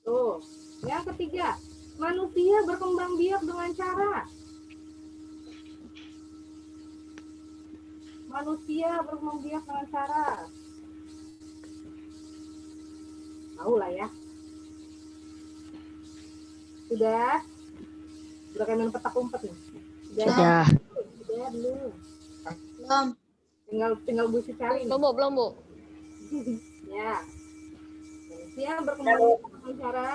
Tuh, yang ketiga, manusia berkembang biak dengan cara. Manusia berkembang biak dengan cara. Tahu lah ya. Sudah? Sudah kayak main petak umpet nih. Sudah. Sudah belum? Belum. Tinggal Bu Isti cari nih. Belum, Bu. Ya. Manusia berkembang biak dengan cara.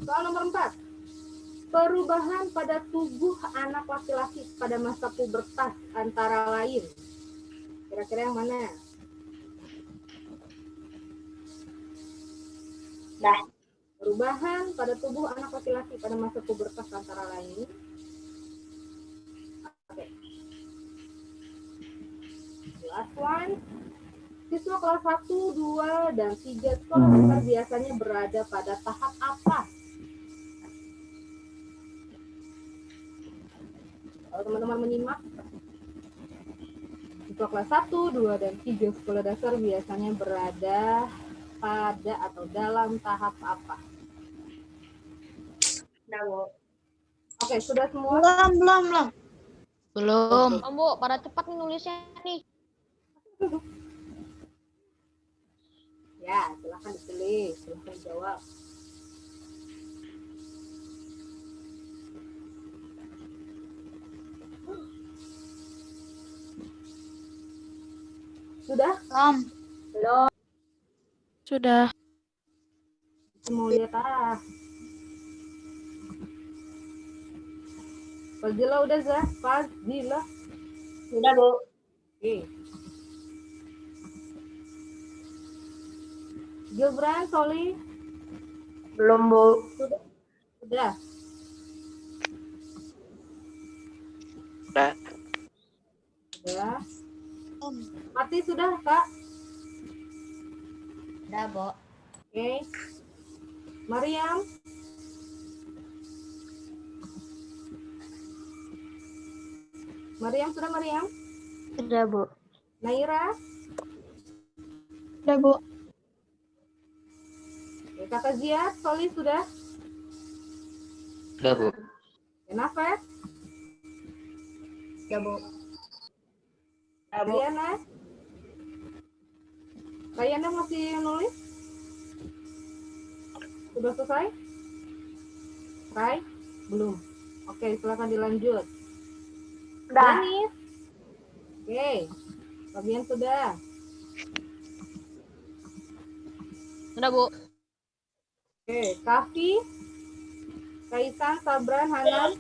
Soal nomor 4. Perubahan pada tubuh anak laki-laki pada masa pubertas antara lain. Kira-kira yang mana? Dah. Perubahan pada tubuh anak laki-laki pada masa pubertas antara lain. Oke. Last one. Siswa kelas 1, 2, dan 3 sekolah dasar biasanya berada pada tahap apa? Kalau teman-teman menyimak, siswa kelas 1, 2, dan 3 sekolah dasar biasanya berada pada atau dalam tahap apa? Oke, sudah semua? Belum. Oh, Bu, pada cepat nih nulisnya nih. Ya, silahkan ditulis, silahkan jawab. Sudah? Belum. Sudah. Mau lihat Fazila udah, Zah? Fazila. Udah, Bu. Oke. Gibran, Soli. Belum, Bu. Sudah. Udah. Ya. Mati sudah, Kak? Udah, Bu. Oke. Mariam. Mariam sudah, Mariam? Udah, Bu. Naira? Udah, Bu. Oke, Kakak Zia, Soli sudah? Udah, Bu. Kenapa? Udah, Bu. Rayana? Rayana masih nulis? Sudah selesai? Rai? Belum. Oke, silakan dilanjut. Udah. Denis? Oke, Fabian sudah. Udah, Bu. Oke, Kafi? Kaisan, Sabran, Hanan?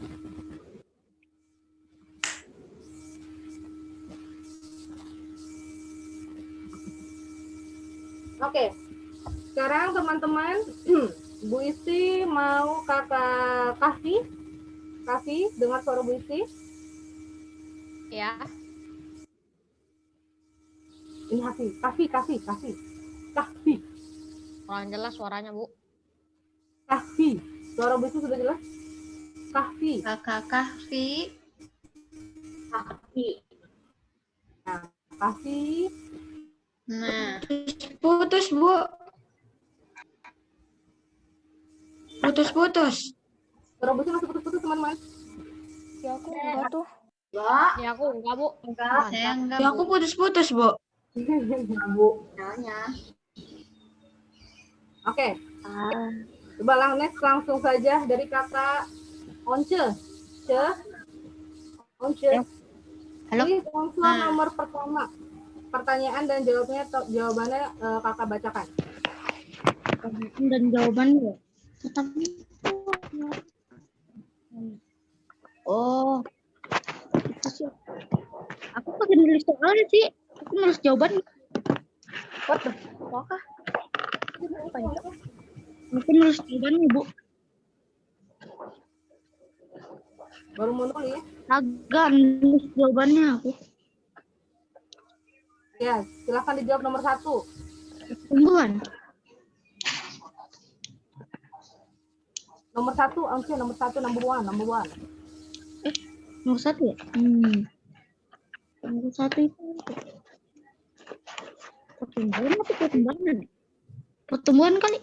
Oke, sekarang teman-teman, Bu Isti mau kakak Kafi, dengar suara Bu Isti? Ya. Ini Kafi. Kurang jelas suaranya, Bu. Kafi, suara Bu Isti sudah jelas? Kafi. Kakak Kahfi. Nah, Kafi. Nah, Putus, Bu. Putus. Suara Bu Isti masih putus-putus, teman-teman. Ya aku enggak tuh. Enggak. Ya, aku enggak, Bu. Enggak. saya enggak, Ya aku Bu. putus-putus, Bu. Bu. Nanya. Oke, coba next langsung saja dari kakak Once. Once. Halo. Ini unsur nomor pertama. Pertanyaan dan jawabannya kakak bacakan. Dan jawabannya. Oh. Aku pakai nulis soalnya sih. Aku nulis jawaban. Apakah? Aku nulis jawabannya, Bu. Baru mau nulis? Agak nulis jawabannya aku. Ya, silakan dijawab nomor 1. Pertumbuhan. Nomor 1, Once, nomor 1, number one. Nomor 1 ya? Nomor 1 itu pertumbuhan atau perkembangan? Pertumbuhan kali.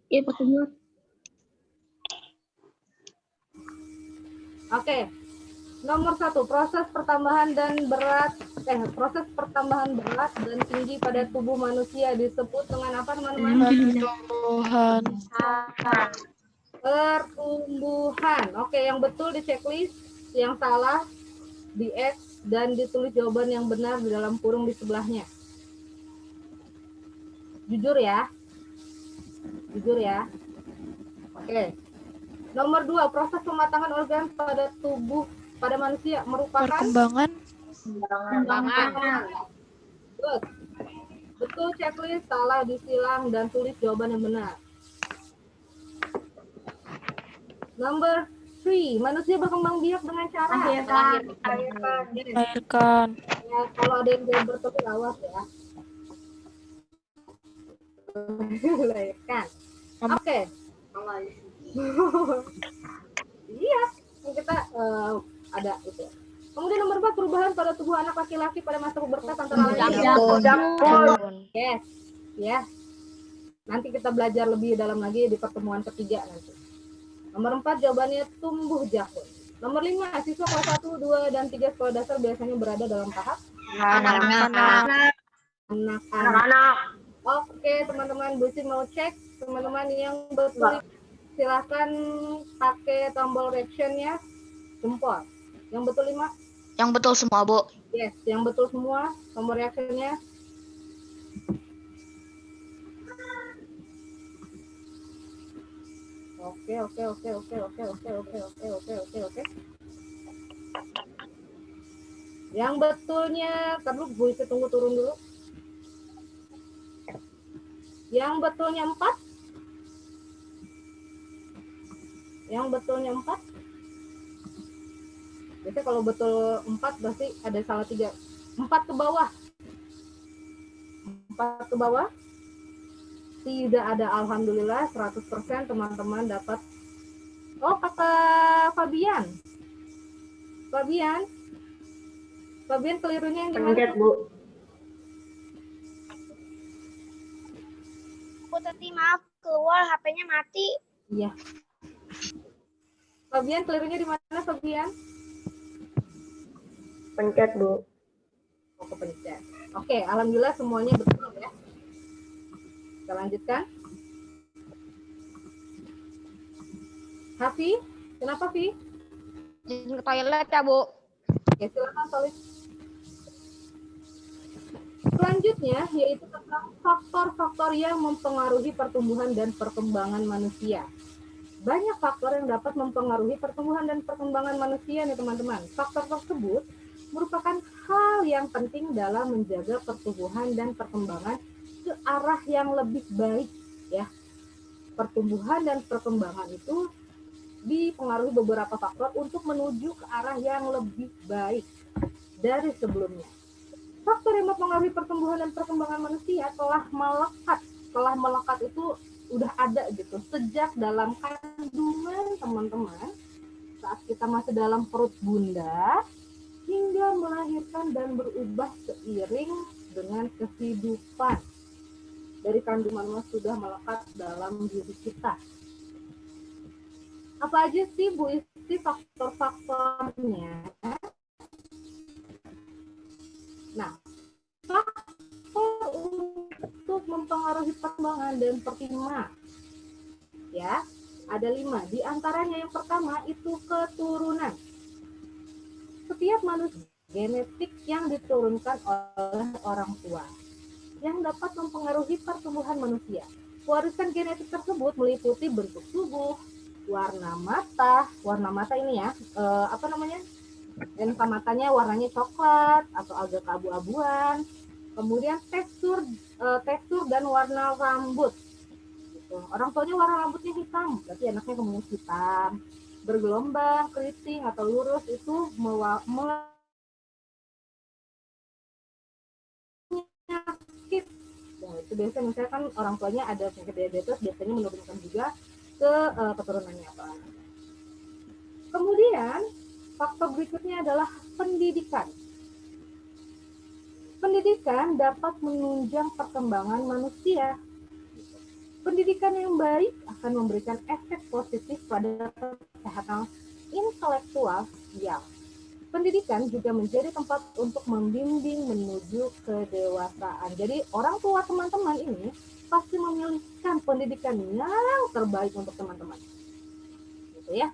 Iya, pertumbuhan. Oke. Nomor 1, proses pertambahan berat dan tinggi pada tubuh manusia disebut dengan apa, teman-teman? Pertumbuhan. Pertumbuhan. Oke, yang betul di checklist, yang salah di X dan ditulis jawaban yang benar di dalam kurung di sebelahnya. Jujur ya. Oke. Nomor 2, proses pematangan organ pada manusia merupakan Perkembangan. Good. Betul checklist, salah disilang dan tulis jawaban yang benar. Number 3, manusia berkembang biak dengan cara Melahirkan. Ya, kalau ada yang jawab bertemu, awas ya. Melahirkan. Oke. Iya, kita ada itu. Kemudian nomor 4, perubahan pada tubuh anak laki-laki pada masa pubertas antara lain. Yes, ya. Nanti kita belajar lebih dalam lagi di pertemuan ketiga nanti. Nomor 4 jawabannya tumbuh jakun. Nomor 5, siswa kelas 1, 2, dan 3 sekolah dasar biasanya berada dalam tahap Anak-anak. anak-anak. Oke, teman-teman, Bu Sri mau cek teman-teman yang betul. Silahkan pakai tombol reaction-nya, jempol. Yang betul 5? Yang betul semua, Bu. Yes, yang betul semua, tombol reaction-nya. Oke. Yang betulnya, terus Bu Isi tunggu turun dulu. Yang betulnya 4. Yang betulnya 4. Biasanya kalau betul 4 berarti ada salah 3. 4 ke bawah. 4 ke bawah. Tidak ada, alhamdulillah 100% teman-teman dapat. Oh, Kakak Fabian. Fabian kelirunya yang gimana? Pencet, Bu. Bu Tati, maaf, keluar HP-nya mati. Iya. Fabian kelirunya di mana, Fabian? Pencet, Bu. Oh, kepencet. Oke, alhamdulillah semuanya betul ya. Kita lanjutkan. Hafi, kenapa Fi? Izin ke toilet ya, Bu. Oke, silakan Solid. Selanjutnya yaitu tentang faktor-faktor yang mempengaruhi pertumbuhan dan perkembangan manusia. Banyak faktor yang dapat mempengaruhi pertumbuhan dan perkembangan manusia nih teman-teman. Faktor tersebut merupakan hal yang penting dalam menjaga pertumbuhan dan perkembangan ke arah yang lebih baik ya. Pertumbuhan dan perkembangan itu dipengaruhi beberapa faktor untuk menuju ke arah yang lebih baik dari sebelumnya. Faktor yang mempengaruhi pertumbuhan dan perkembangan manusia telah melekat. Telah melekat itu udah ada gitu sejak dalam kandungan teman-teman, saat kita masih dalam perut bunda hingga melahirkan dan berubah seiring dengan kehidupan. Dari kandungan sudah melekat dalam diri kita. Apa aja sih Bu Isti faktor-faktornya? Nah, faktor untuk mempengaruhi perkembangan dan perkembangan ya ada 5. Di antaranya yang pertama itu keturunan. Setiap manusia genetik yang diturunkan oleh orang tua yang dapat mempengaruhi pertumbuhan manusia. Warisan genetik tersebut meliputi bentuk tubuh, warna mata ini ya, lensa matanya warnanya coklat atau agak keabu-abuan, kemudian tekstur dan warna rambut. Gitu. Orang tuanya warna rambutnya hitam, berarti anaknya kemudian hitam, bergelombang, keriting atau lurus itu penyakit. Nah, itu biasanya misalnya kan orang tuanya ada penyakit diabetes, biasanya menurunkan juga ke keturunannya atau anak. Kemudian faktor berikutnya adalah pendidikan. Pendidikan dapat menunjang perkembangan manusia. Pendidikan yang baik akan memberikan efek positif pada kesehatan intelektual sosial. Pendidikan juga menjadi tempat untuk membimbing menuju kedewasaan. Jadi orang tua teman-teman ini pasti memilihkan pendidikan yang terbaik untuk teman-teman. Gitu ya.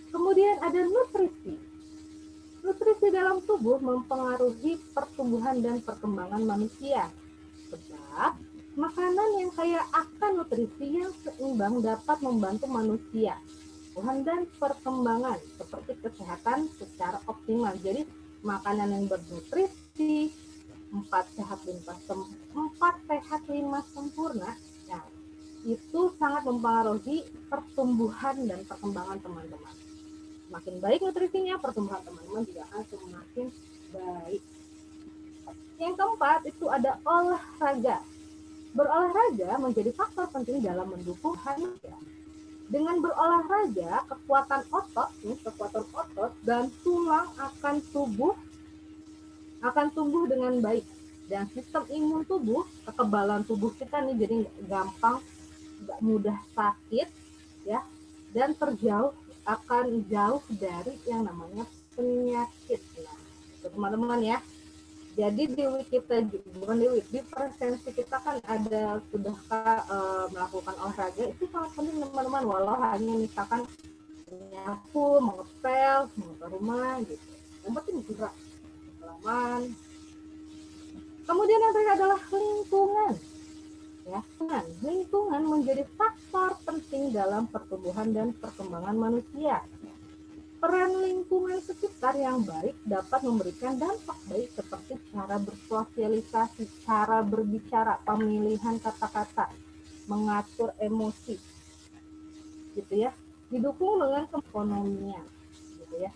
Kemudian ada nutrisi. Nutrisi dalam tubuh mempengaruhi pertumbuhan dan perkembangan manusia. Sebab makanan yang kaya akan nutrisi yang seimbang dapat membantu manusia pertumbuhan dan perkembangan seperti kesehatan secara optimal. Jadi makanan yang bernutrisi, 4 sehat 5 sempurna. Nah, itu sangat mempengaruhi pertumbuhan dan perkembangan teman-teman. Semakin baik nutrisinya, pertumbuhan teman-teman juga akan semakin baik. Yang keempat itu ada olahraga. Berolahraga menjadi faktor penting dalam mendukung manusia. Dengan berolahraga, kekuatan otot dan tulang akan tumbuh dengan baik. Dan sistem imun tubuh, kekebalan tubuh kita nih jadi gampang, nggak mudah sakit, ya. dan akan jauh dari yang namanya penyakit. Nah, teman-teman ya. Jadi di Wikipedia, bukan di presensi kita kan ada sudahkah melakukan olahraga itu sangat penting teman-teman, walau hanya misalkan menyapu, mengepel, mengotor rumah gitu. Yang penting gerak, halaman. Kemudian yang terakhir adalah lingkungan. Ya, lingkungan menjadi faktor penting dalam pertumbuhan dan perkembangan manusia. Peran lingkungan sekitar yang baik dapat memberikan dampak baik seperti cara bersosialisasi, cara berbicara, pemilihan kata-kata, mengatur emosi, gitu ya. Didukung dengan keekonomian, gitu ya.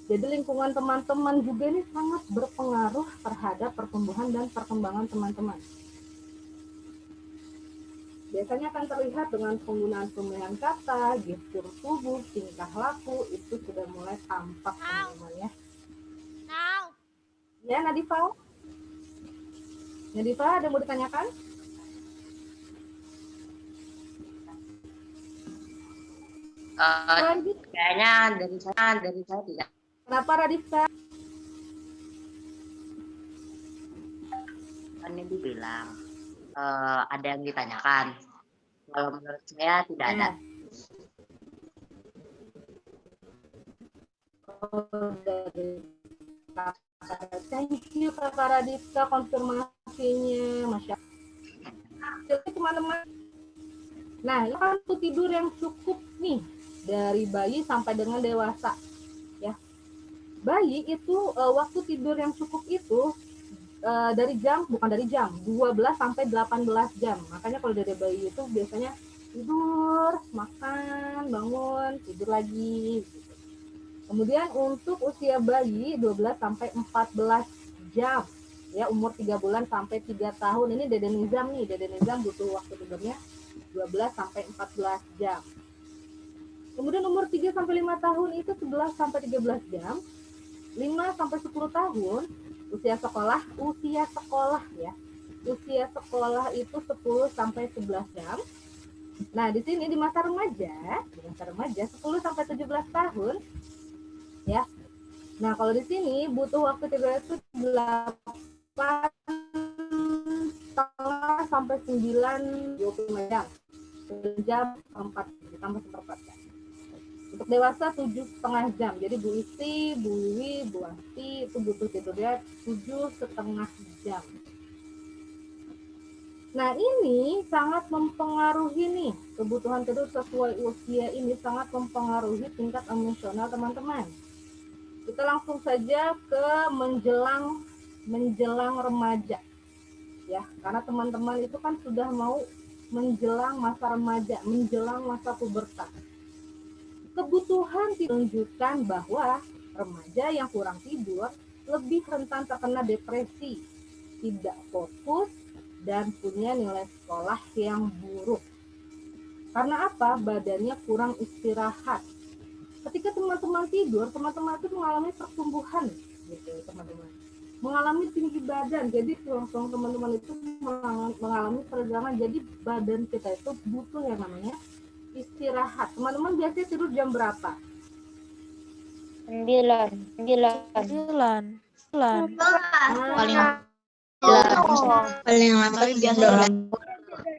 Jadi lingkungan teman-teman juga ini sangat berpengaruh terhadap pertumbuhan dan perkembangan teman-teman. Biasanya akan terlihat dengan penggunaan pemilihan kata, gestur tubuh, tingkah laku, itu sudah mulai tampak teman-teman ya. Ya, Nadifa? Nadifa, ada yang mau ditanyakan? Kayaknya dari saya tidak. Kenapa Radifka? Kan ini dibilang ada yang ditanyakan. Kalau menurut saya tidak ada. Thank you Kakak Radifka konfirmasinya, Masya Allah. Jadi teman-teman, nah ini kan tidur yang cukup nih dari bayi sampai dengan dewasa, ya. Bayi itu waktu tidur yang cukup itu dari jam, bukan dari jam, 12 sampai 18 jam. Makanya kalau dari bayi itu biasanya tidur, makan, bangun, tidur lagi. Kemudian untuk usia bayi 12 sampai 14 jam. Ya, umur 3 bulan sampai 3 tahun. Ini Dede Nizam nih. Dede Nizam butuh waktu tidurnya 12 sampai 14 jam. Kemudian umur 3 sampai 5 tahun itu 11 sampai 13 jam. 5 sampai 10 tahun usia sekolah ya. Usia sekolah itu 10 sampai 11 jam. Nah, di sini di masa remaja 10 sampai 17 tahun ya. Nah, kalau di sini butuh waktu tidur itu 8 sampai 9 25 jam. Jam 4 ditambah seperempat jam. Untuk dewasa 7,5 jam. Jadi Bu Isti, Bu Wiwi, Bu Asti itu butuh tidurnya 7,5 jam. Nah, ini sangat mempengaruhi nih, kebutuhan tidur sesuai usia ini sangat mempengaruhi tingkat emosional teman-teman. Kita langsung saja ke menjelang remaja. Ya, karena teman-teman itu kan sudah mau menjelang masa remaja, menjelang masa pubertas. Kebutuhan menunjukkan bahwa remaja yang kurang tidur lebih rentan terkena depresi, tidak fokus, dan punya nilai sekolah yang buruk. Karena apa? Badannya kurang istirahat. Ketika teman-teman tidur, teman-teman itu mengalami pertumbuhan, gitu teman-teman. Mengalami tinggi badan, jadi tulang-tulang teman-teman itu mengalami peregangan. Jadi badan kita itu butuh yang namanya istirahat. Teman-teman biasanya tidur jam berapa? 9. Paling lama jam 12.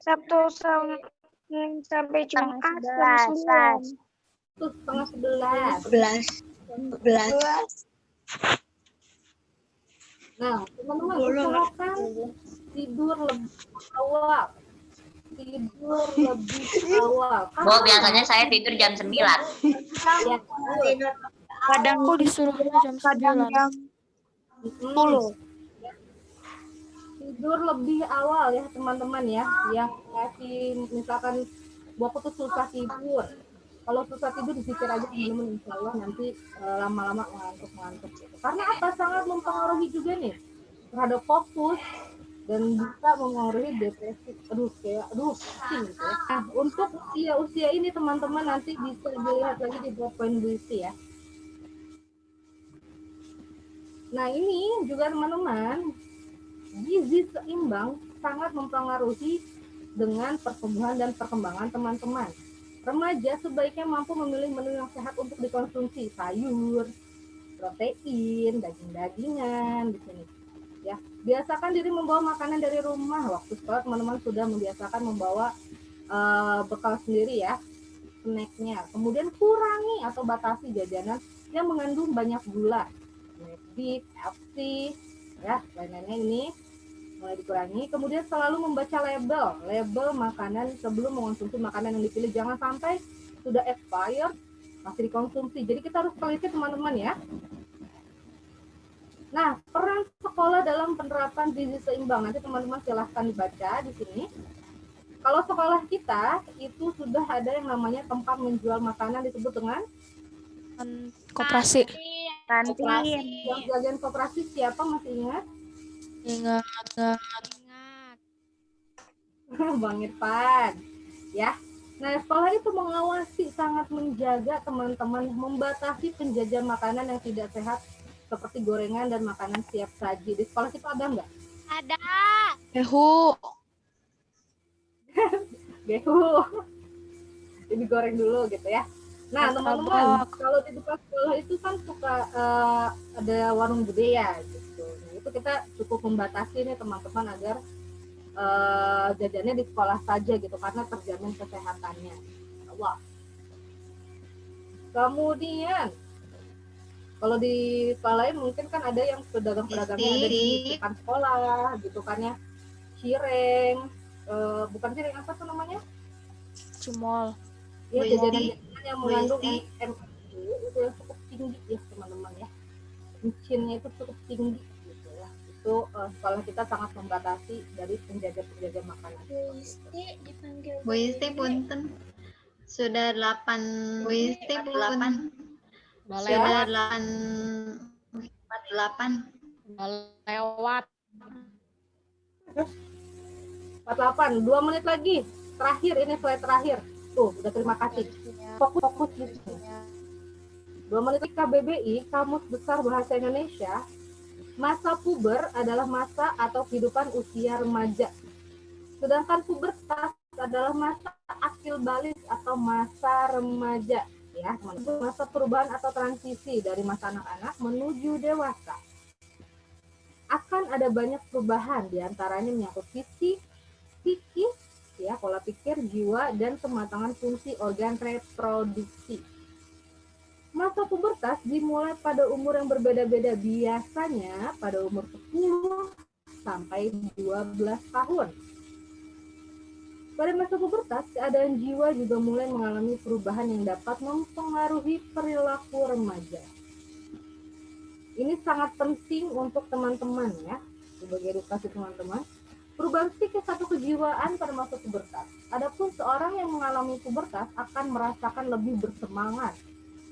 Sabtu sampai Jumat jam 9. Setengah 11. 11. Nah, teman-teman usahakan tidur lebih awal. Bu, biasanya saya tidur jam 9. Ya, Kadang aku disuruh jam 9. Jam 10. Tidur lebih awal ya teman-teman ya. Yang masih misalkan aku tuh susah tidur. Kalau susah tidur disisir aja teman-teman, insya Allah nanti lama-lama ngantuk gitu. Karena apa? Sangat mempengaruhi juga nih terhadap fokus dan bisa mempengaruhi depresi. Pusing gitu ya. Nah, untuk usia ini teman-teman nanti bisa dilihat lagi di PowerPoint Buisi ya. Nah, ini juga teman-teman, gizi seimbang sangat mempengaruhi dengan pertumbuhan dan perkembangan teman-teman. Remaja sebaiknya mampu memilih menu yang sehat untuk dikonsumsi, sayur, protein, daging-dagingan di sini. Ya, biasakan diri membawa makanan dari rumah. Waktu sekolah teman-teman sudah membiasakan membawa bekal sendiri ya, snacknya. Kemudian kurangi atau batasi jajanan yang mengandung banyak gula, McD, FC, ya, lain-lainnya ini mulai dikurangi. Kemudian selalu membaca label makanan sebelum mengonsumsi makanan yang dipilih. Jangan sampai sudah expired masih dikonsumsi. Jadi kita harus teliti teman-teman ya. Nah, peran sekolah dalam penerapan gizi seimbang. Nanti teman-teman silahkan dibaca di sini. Kalau sekolah kita itu sudah ada yang namanya tempat menjual makanan disebut dengan Koperasi. koperasi. Yang bagian koperasi siapa masih ingat? Ingat. Bang Irfan. Ya. Nah, sekolah itu mengawasi, sangat menjaga teman-teman, membatasi penjajahan makanan yang tidak sehat seperti gorengan dan makanan siap saji. Di sekolah kita ada nggak? Ada. Ehu. Gehu. Jadi goreng dulu gitu ya. Nah, teman-teman, kalau di depan sekolah itu kan suka ada warung gede ya gitu. Nah, itu kita cukup membatasi nih teman-teman agar jajannya di sekolah saja gitu karena terjamin kesehatannya. Wah. Kemudian kalau di sekolah lain mungkin kan ada yang pedagang-pedagangnya ada di depan sekolah gitu kan ya. Cireng, bukan cireng, apa tuh namanya? Cimol. Ya, jajanan yang mengandung MSG itu yang cukup tinggi ya teman-teman ya. Micinnya itu cukup tinggi gitu ya. Itu sekolah kita sangat membatasi dari penjaga-penjaga makanan. Bu Isti punten. Sudah 8. Bu Isti 8. Sudah 8. Lewat. 48, 2 menit lagi. Terakhir, ini slide terakhir. Tuh, udah terima kasih. Fokus di sini. 2 menit lagi. KBBI, Kamus Besar Bahasa Indonesia. Masa puber adalah masa atau kehidupan usia remaja. Sedangkan pubertas adalah masa akil balik atau masa remaja. Ya, masa perubahan atau transisi dari masa anak-anak menuju dewasa. Akan ada banyak perubahan, diantaranya menyangkut fisik, psikis, ya, pola pikir, jiwa, dan kematangan fungsi organ reproduksi. Masa pubertas dimulai pada umur yang berbeda-beda, biasanya pada umur 10 sampai 12 tahun. Pada masa pubertas, keadaan jiwa juga mulai mengalami perubahan yang dapat mempengaruhi perilaku remaja. Ini sangat penting untuk teman-teman ya, sebagai edukasi teman-teman. Perubahan psikis atau kejiwaan pada masa pubertas. Adapun seorang yang mengalami pubertas akan merasakan lebih bersemangat,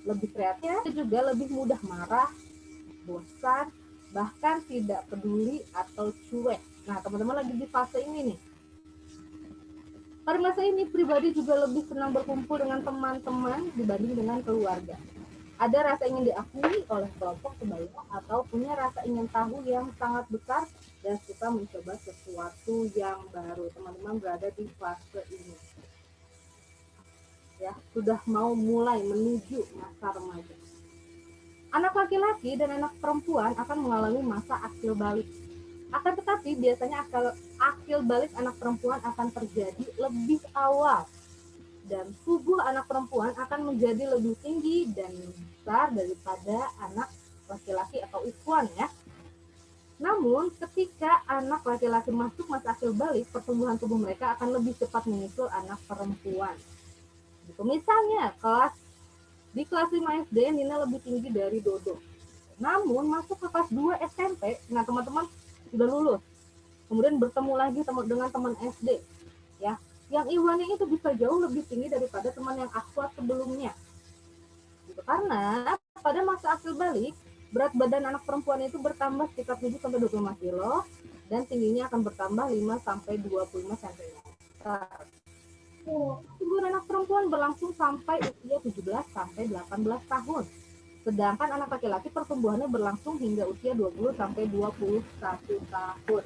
lebih kreatif, juga lebih mudah marah, bosan, bahkan tidak peduli atau cuek. Nah, teman-teman lagi di fase ini nih. Pada masa ini, pribadi juga lebih senang berkumpul dengan teman-teman dibanding dengan keluarga. Ada rasa ingin diakui oleh kelompok sebaya atau punya rasa ingin tahu yang sangat besar dan suka mencoba sesuatu yang baru. Teman-teman berada di fase ini. Ya, sudah mau mulai menuju masa remaja. Anak laki-laki dan anak perempuan akan mengalami masa akil balik. Akan tetapi biasanya akil balik anak perempuan akan terjadi lebih awal dan tubuh anak perempuan akan menjadi lebih tinggi dan besar daripada anak laki-laki atau ikhwan ya. Namun ketika anak laki-laki masuk masa akil balik, pertumbuhan tubuh mereka akan lebih cepat menyusul anak perempuan. Gitu. Misalnya di kelas 5 SD Nina lebih tinggi dari Dodo. Namun masuk ke kelas 2 SMP, nah teman-teman sudah lulus, kemudian bertemu lagi dengan teman SD, ya, yang Iwannya itu bisa jauh lebih tinggi daripada teman yang akwat sebelumnya. Gitu. Karena pada masa akil balik, berat badan anak perempuan itu bertambah sekitar 7-25 kilo dan tingginya akan bertambah 5-25 cm. Tubuh anak perempuan berlangsung sampai usia 17-18 tahun. Sedangkan anak laki-laki pertumbuhannya berlangsung hingga usia 20-21 tahun.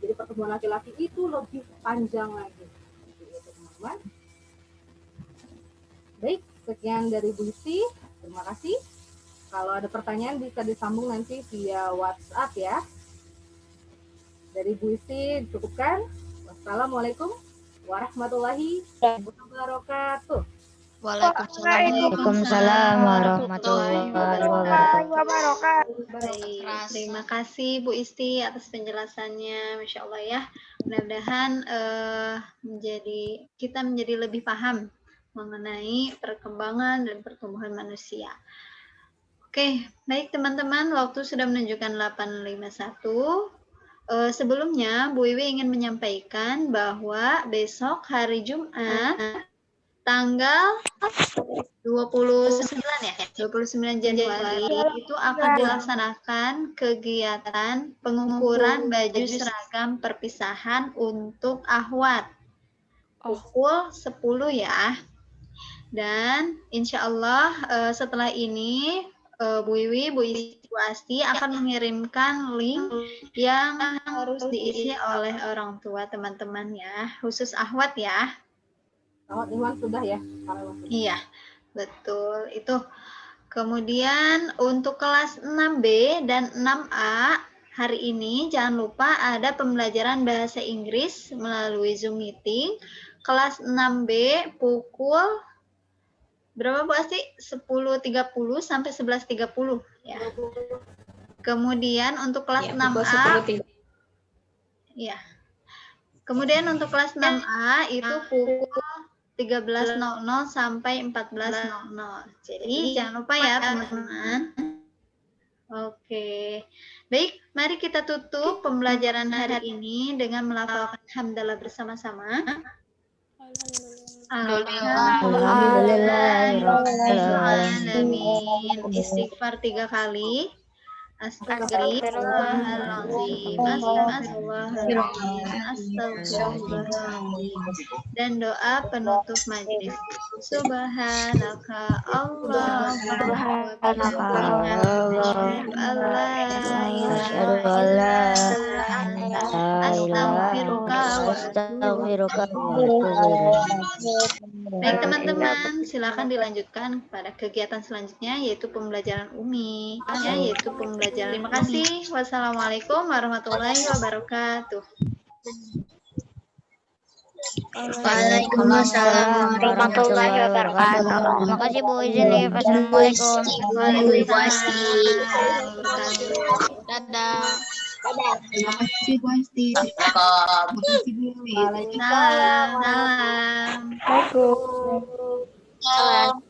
Jadi pertumbuhan laki-laki itu lebih panjang lagi. Gitu, teman-teman. Baik, sekian dari Bu Isti. Terima kasih. Kalau ada pertanyaan bisa disambung nanti via WhatsApp ya. Dari Bu Isti cukupkan. Wassalamualaikum warahmatullahi wabarakatuh. Waalaikumsalam warahmatullahi wabarakatuh. Baik, terima kasih Bu Isti atas penjelasannya, Masya Allah ya. Mudah-mudahan kita menjadi lebih paham mengenai perkembangan dan pertumbuhan manusia. Oke, baik teman-teman, waktu sudah menunjukkan 8.51. Sebelumnya, Bu Iwi ingin menyampaikan bahwa besok hari Jumat, tanggal 29 Januari itu akan dilaksanakan kegiatan pengukuran baju seragam perpisahan untuk Ahwat pukul 10 ya. Dan insya Allah setelah ini Bu Iwi, Bu Asti akan mengirimkan link yang harus diisi oleh orang tua teman-teman ya, khusus Ahwat ya. Iwan sudah ya? Iya, betul. Itu. Kemudian untuk kelas 6B dan 6A, hari ini jangan lupa ada pembelajaran bahasa Inggris melalui Zoom meeting. Kelas 6B pukul berapa Bu Asti? 10.30 sampai 11.30 ya. Kemudian untuk kelas 6A ya. Kemudian untuk kelas 6A itu pukul 13.00 sampai 14.00. Jadi jangan lupa ya teman-teman. Oke. Baik, mari kita tutup pembelajaran hari ini dengan melafalkan hamdalah bersama-sama. Alhamdulillahirrahmanirrahim. Istighfar 3 kali. Astagfirullahaladzim, astagfirullahaladzim, dan doa penutup majelis. Subhanaka Allahumma wa bihamdika. Baik teman-teman, silakan dilanjutkan pada kegiatan selanjutnya yaitu pembelajaran Umi, yaitu pembelajaran. Terima kasih. Wassalamualaikum warahmatullahi wabarakatuh. Waalaikumsalam warahmatullahi wabarakatuh. Terima kasih Bu Izin. Wassalamualaikum. Dadah. Terima kasih Bu Asti. Terima kasih Bu Iwi. Salam. Waalaikumsalam. Salam.